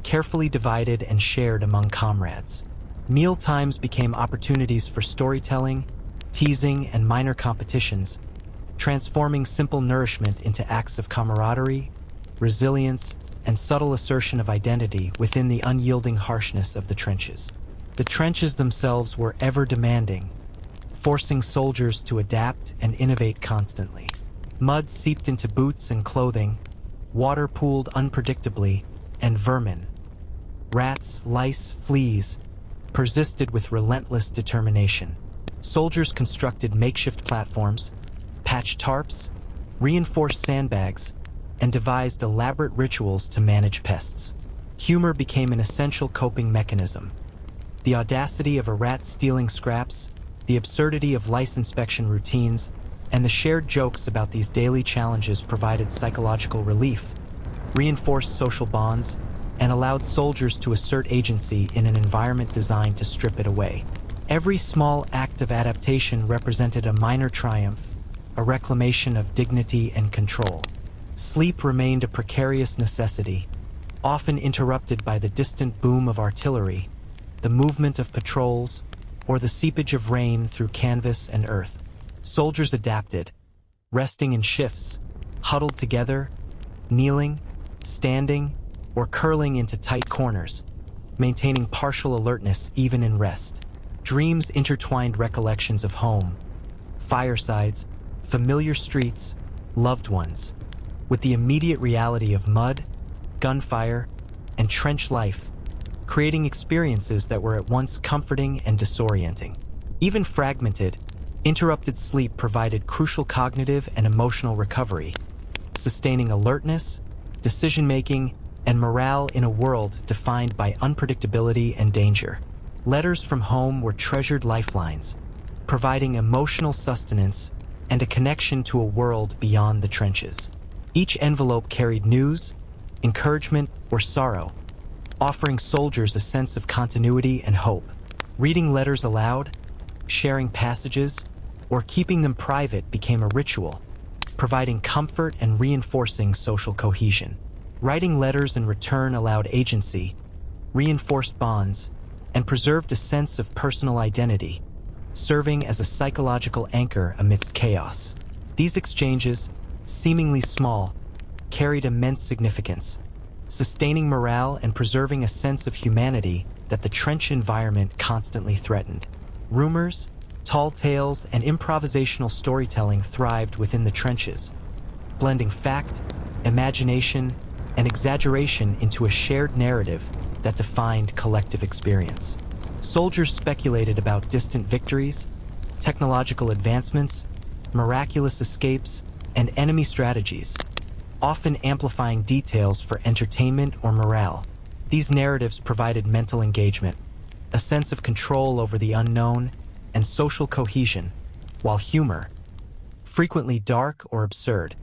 carefully divided and shared among comrades. Meal times became opportunities for storytelling, teasing, and minor competitions, transforming simple nourishment into acts of camaraderie, resilience, and subtle assertion of identity within the unyielding harshness of the trenches. The trenches themselves were ever demanding, forcing soldiers to adapt and innovate constantly. Mud seeped into boots and clothing, water pooled unpredictably, and vermin, rats, lice, fleas, persisted with relentless determination. Soldiers constructed makeshift platforms, patched tarps, reinforced sandbags, and devised elaborate rituals to manage pests. Humor became an essential coping mechanism. The audacity of a rat stealing scraps, the absurdity of lice inspection routines, and the shared jokes about these daily challenges provided psychological relief, reinforced social bonds, and allowed soldiers to assert agency in an environment designed to strip it away. Every small act of adaptation represented a minor triumph, a reclamation of dignity and control. Sleep remained a precarious necessity, often interrupted by the distant boom of artillery, the movement of patrols, or the seepage of rain through canvas and earth. Soldiers adapted, resting in shifts, huddled together, kneeling, standing, or curling into tight corners, maintaining partial alertness even in rest. Dreams intertwined recollections of home, firesides, familiar streets, loved ones, with the immediate reality of mud, gunfire, and trench life, creating experiences that were at once comforting and disorienting. Even fragmented, interrupted sleep provided crucial cognitive and emotional recovery, sustaining alertness, decision-making, and morale in a world defined by unpredictability and danger. Letters from home were treasured lifelines, providing emotional sustenance and a connection to a world beyond the trenches. Each envelope carried news, encouragement, or sorrow, offering soldiers a sense of continuity and hope. Reading letters aloud, sharing passages, or keeping them private became a ritual, providing comfort and reinforcing social cohesion. Writing letters in return allowed agency, reinforced bonds, and preserved a sense of personal identity, serving as a psychological anchor amidst chaos. These exchanges, seemingly small, carried immense significance, sustaining morale and preserving a sense of humanity that the trench environment constantly threatened. Rumors, tall tales, and improvisational storytelling thrived within the trenches, blending fact, imagination, and exaggeration into a shared narrative that defined collective experience. Soldiers speculated about distant victories, technological advancements, miraculous escapes, and enemy strategies, often amplifying details for entertainment or morale. These narratives provided mental engagement, a sense of control over the unknown, and social cohesion, while humor, frequently dark or absurd,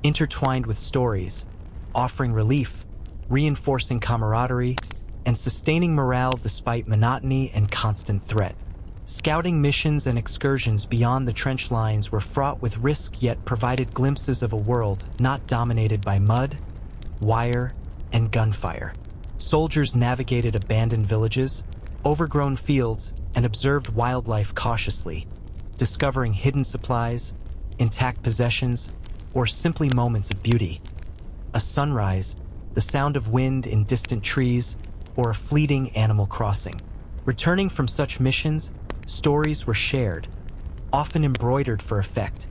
intertwined with stories, offering relief, reinforcing camaraderie, and sustaining morale despite monotony and constant threat. Scouting missions and excursions beyond the trench lines were fraught with risk yet provided glimpses of a world not dominated by mud, wire, and gunfire. Soldiers navigated abandoned villages, overgrown fields, and observed wildlife cautiously, discovering hidden supplies, intact possessions, or simply moments of beauty. A sunrise, the sound of wind in distant trees, or a fleeting animal crossing. Returning from such missions, stories were shared, often embroidered for effect,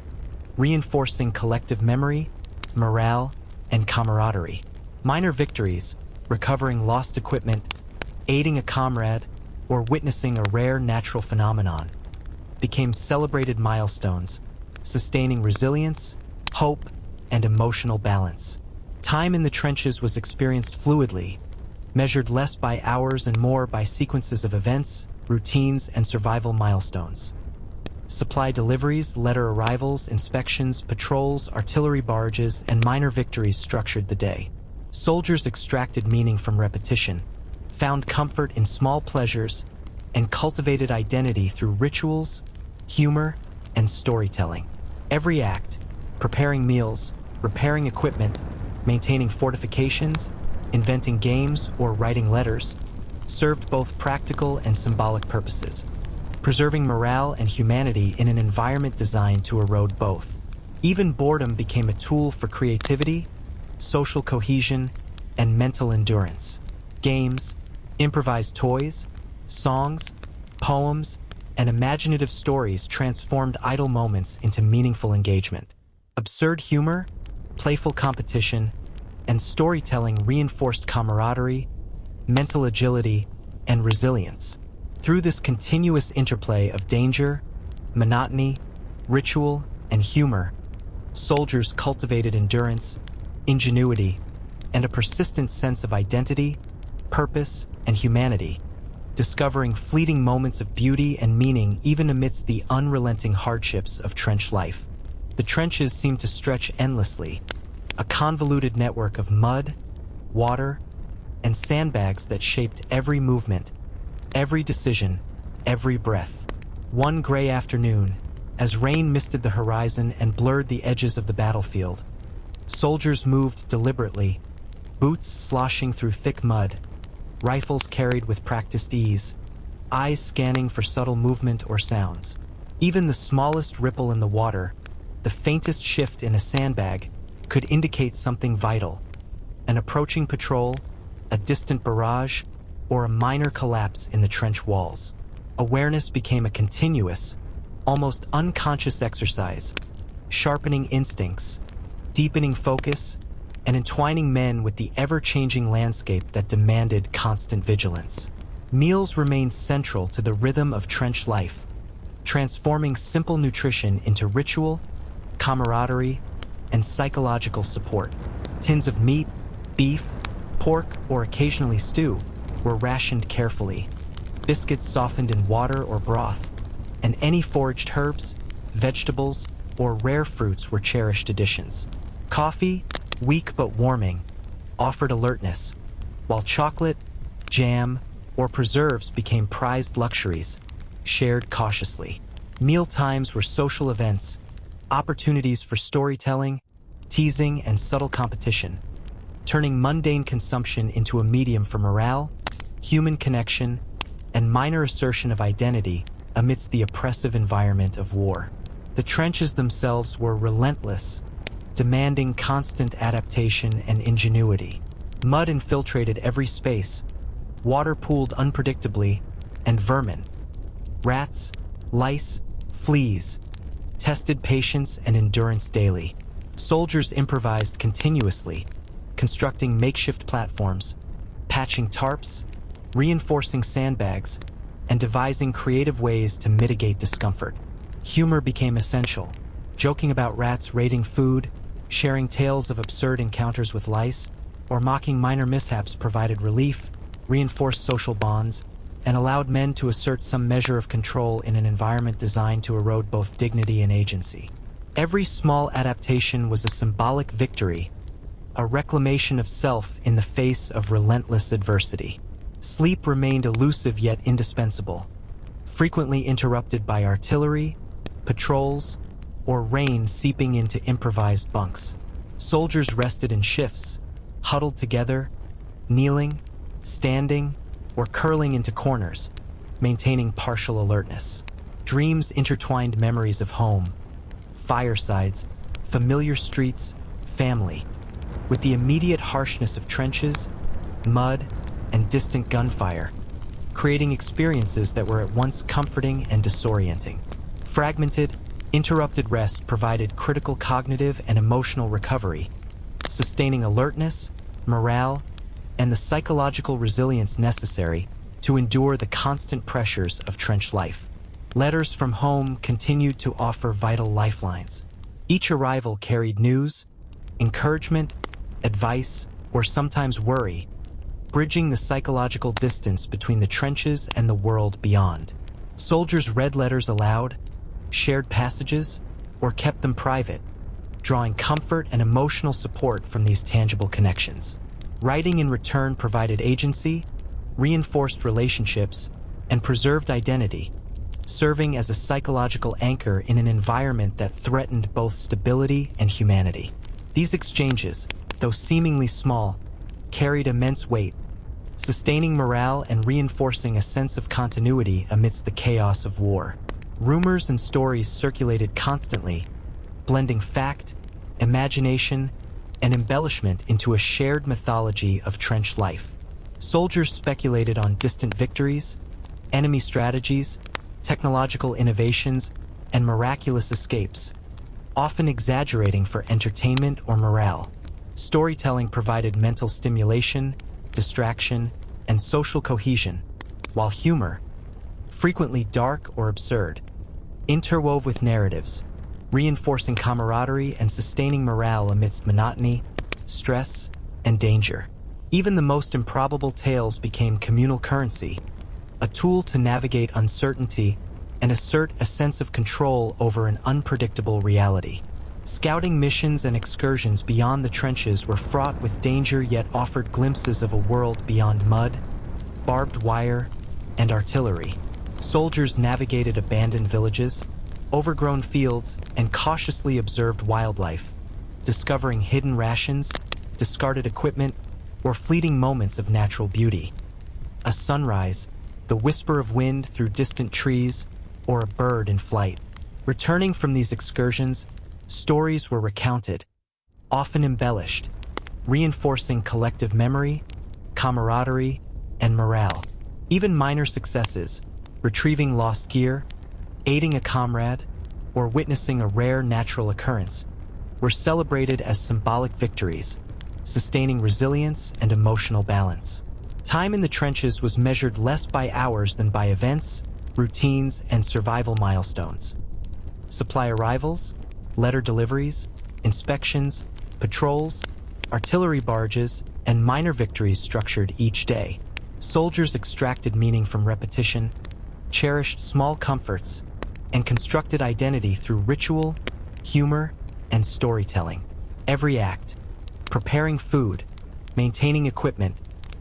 reinforcing collective memory, morale, and camaraderie. Minor victories, recovering lost equipment, aiding a comrade, or witnessing a rare natural phenomenon, became celebrated milestones, sustaining resilience, hope, and emotional balance. Time in the trenches was experienced fluidly, measured less by hours and more by sequences of events, routines, and survival milestones. Supply deliveries, letter arrivals, inspections, patrols, artillery barrages, and minor victories structured the day. Soldiers extracted meaning from repetition, found comfort in small pleasures, and cultivated identity through rituals, humor, and storytelling. Every act, preparing meals, repairing equipment, maintaining fortifications, inventing games, or writing letters, served both practical and symbolic purposes, preserving morale and humanity in an environment designed to erode both. Even boredom became a tool for creativity, social cohesion, and mental endurance. Games, improvised toys, songs, poems, and imaginative stories transformed idle moments into meaningful engagement. Absurd humor, playful competition, and storytelling reinforced camaraderie, mental agility, and resilience. Through this continuous interplay of danger, monotony, ritual, and humor, soldiers cultivated endurance, ingenuity, and a persistent sense of identity, purpose, and humanity, discovering fleeting moments of beauty and meaning even amidst the unrelenting hardships of trench life. The trenches seemed to stretch endlessly, a convoluted network of mud, water, and sandbags that shaped every movement, every decision, every breath. One gray afternoon, as rain misted the horizon and blurred the edges of the battlefield, soldiers moved deliberately, boots sloshing through thick mud, rifles carried with practiced ease, eyes scanning for subtle movement or sounds. Even the smallest ripple in the water, the faintest shift in a sandbag, could indicate something vital: an approaching patrol, a distant barrage, or a minor collapse in the trench walls. Awareness became a continuous, almost unconscious exercise, sharpening instincts, deepening focus, and entwining men with the ever-changing landscape that demanded constant vigilance. Meals remained central to the rhythm of trench life, transforming simple nutrition into ritual, camaraderie, and psychological support. Tins of meat, beef, pork, or occasionally stew were rationed carefully, biscuits softened in water or broth, and any foraged herbs, vegetables, or rare fruits were cherished additions. Coffee, weak but warming, offered alertness, while chocolate, jam, or preserves became prized luxuries, shared cautiously. Meal times were social events, opportunities for storytelling, teasing, and subtle competition, turning mundane consumption into a medium for morale, human connection, and minor assertion of identity amidst the oppressive environment of war. The trenches themselves were relentless, demanding constant adaptation and ingenuity. Mud infiltrated every space, water pooled unpredictably, and vermin, rats, lice, fleas, tested patience and endurance daily. Soldiers improvised continuously, constructing makeshift platforms, patching tarps, reinforcing sandbags, and devising creative ways to mitigate discomfort. Humor became essential, joking about rats raiding food, sharing tales of absurd encounters with lice, or mocking minor mishaps provided relief, reinforced social bonds, and allowed men to assert some measure of control in an environment designed to erode both dignity and agency. Every small adaptation was a symbolic victory, a reclamation of self in the face of relentless adversity. Sleep remained elusive yet indispensable, frequently interrupted by artillery, patrols, or rain seeping into improvised bunks. Soldiers rested in shifts, huddled together, kneeling, standing, or curling into corners, maintaining partial alertness. Dreams intertwined memories of home, firesides, familiar streets, family, with the immediate harshness of trenches, mud, and distant gunfire, creating experiences that were at once comforting and disorienting. Fragmented, interrupted rest provided critical cognitive and emotional recovery, sustaining alertness, morale, and the psychological resilience necessary to endure the constant pressures of trench life. Letters from home continued to offer vital lifelines. Each arrival carried news, encouragement, advice, or sometimes worry, bridging the psychological distance between the trenches and the world beyond. Soldiers read letters aloud, shared passages, or kept them private, drawing comfort and emotional support from these tangible connections. Writing in return provided agency, reinforced relationships, and preserved identity, serving as a psychological anchor in an environment that threatened both stability and humanity. These exchanges, though seemingly small, carried immense weight, sustaining morale and reinforcing a sense of continuity amidst the chaos of war. Rumors and stories circulated constantly, blending fact, imagination, and embellishment into a shared mythology of trench life. Soldiers speculated on distant victories, enemy strategies, technological innovations, and miraculous escapes, often exaggerating for entertainment or morale. Storytelling provided mental stimulation, distraction, and social cohesion, while humor, frequently dark or absurd, interwove with narratives, reinforcing camaraderie and sustaining morale amidst monotony, stress, and danger. Even the most improbable tales became communal currency, a tool to navigate uncertainty and assert a sense of control over an unpredictable reality. Scouting missions and excursions beyond the trenches were fraught with danger yet offered glimpses of a world beyond mud, barbed wire, and artillery. Soldiers navigated abandoned villages, overgrown fields, and cautiously observed wildlife, discovering hidden rations, discarded equipment, or fleeting moments of natural beauty. A sunrise, the whisper of wind through distant trees, or a bird in flight. Returning from these excursions, stories were recounted, often embellished, reinforcing collective memory, camaraderie, and morale. Even minor successes, retrieving lost gear, aiding a comrade, or witnessing a rare natural occurrence, were celebrated as symbolic victories, sustaining resilience and emotional balance. Time in the trenches was measured less by hours than by events, routines, and survival milestones. Supply arrivals, letter deliveries, inspections, patrols, artillery barges, and minor victories structured each day. Soldiers extracted meaning from repetition, cherished small comforts, and constructed identity through ritual, humor, and storytelling. Every act, preparing food, maintaining equipment,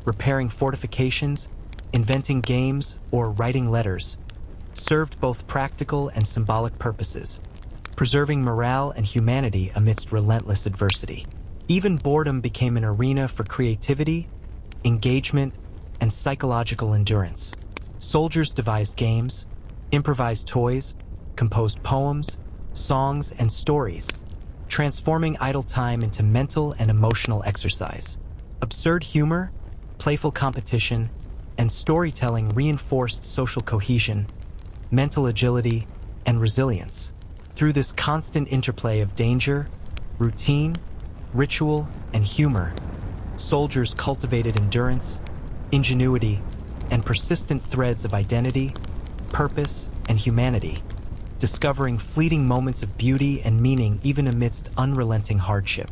repairing fortifications, inventing games, or writing letters, served both practical and symbolic purposes, preserving morale and humanity amidst relentless adversity. Even boredom became an arena for creativity, engagement, and psychological endurance. Soldiers devised games, improvised toys, composed poems, songs, and stories, transforming idle time into mental and emotional exercise. Absurd humor, playful competition, and storytelling reinforced social cohesion, mental agility, and resilience. Through this constant interplay of danger, routine, ritual, and humor, soldiers cultivated endurance, ingenuity, and persistent threads of identity, purpose, and humanity, discovering fleeting moments of beauty and meaning even amidst unrelenting hardship.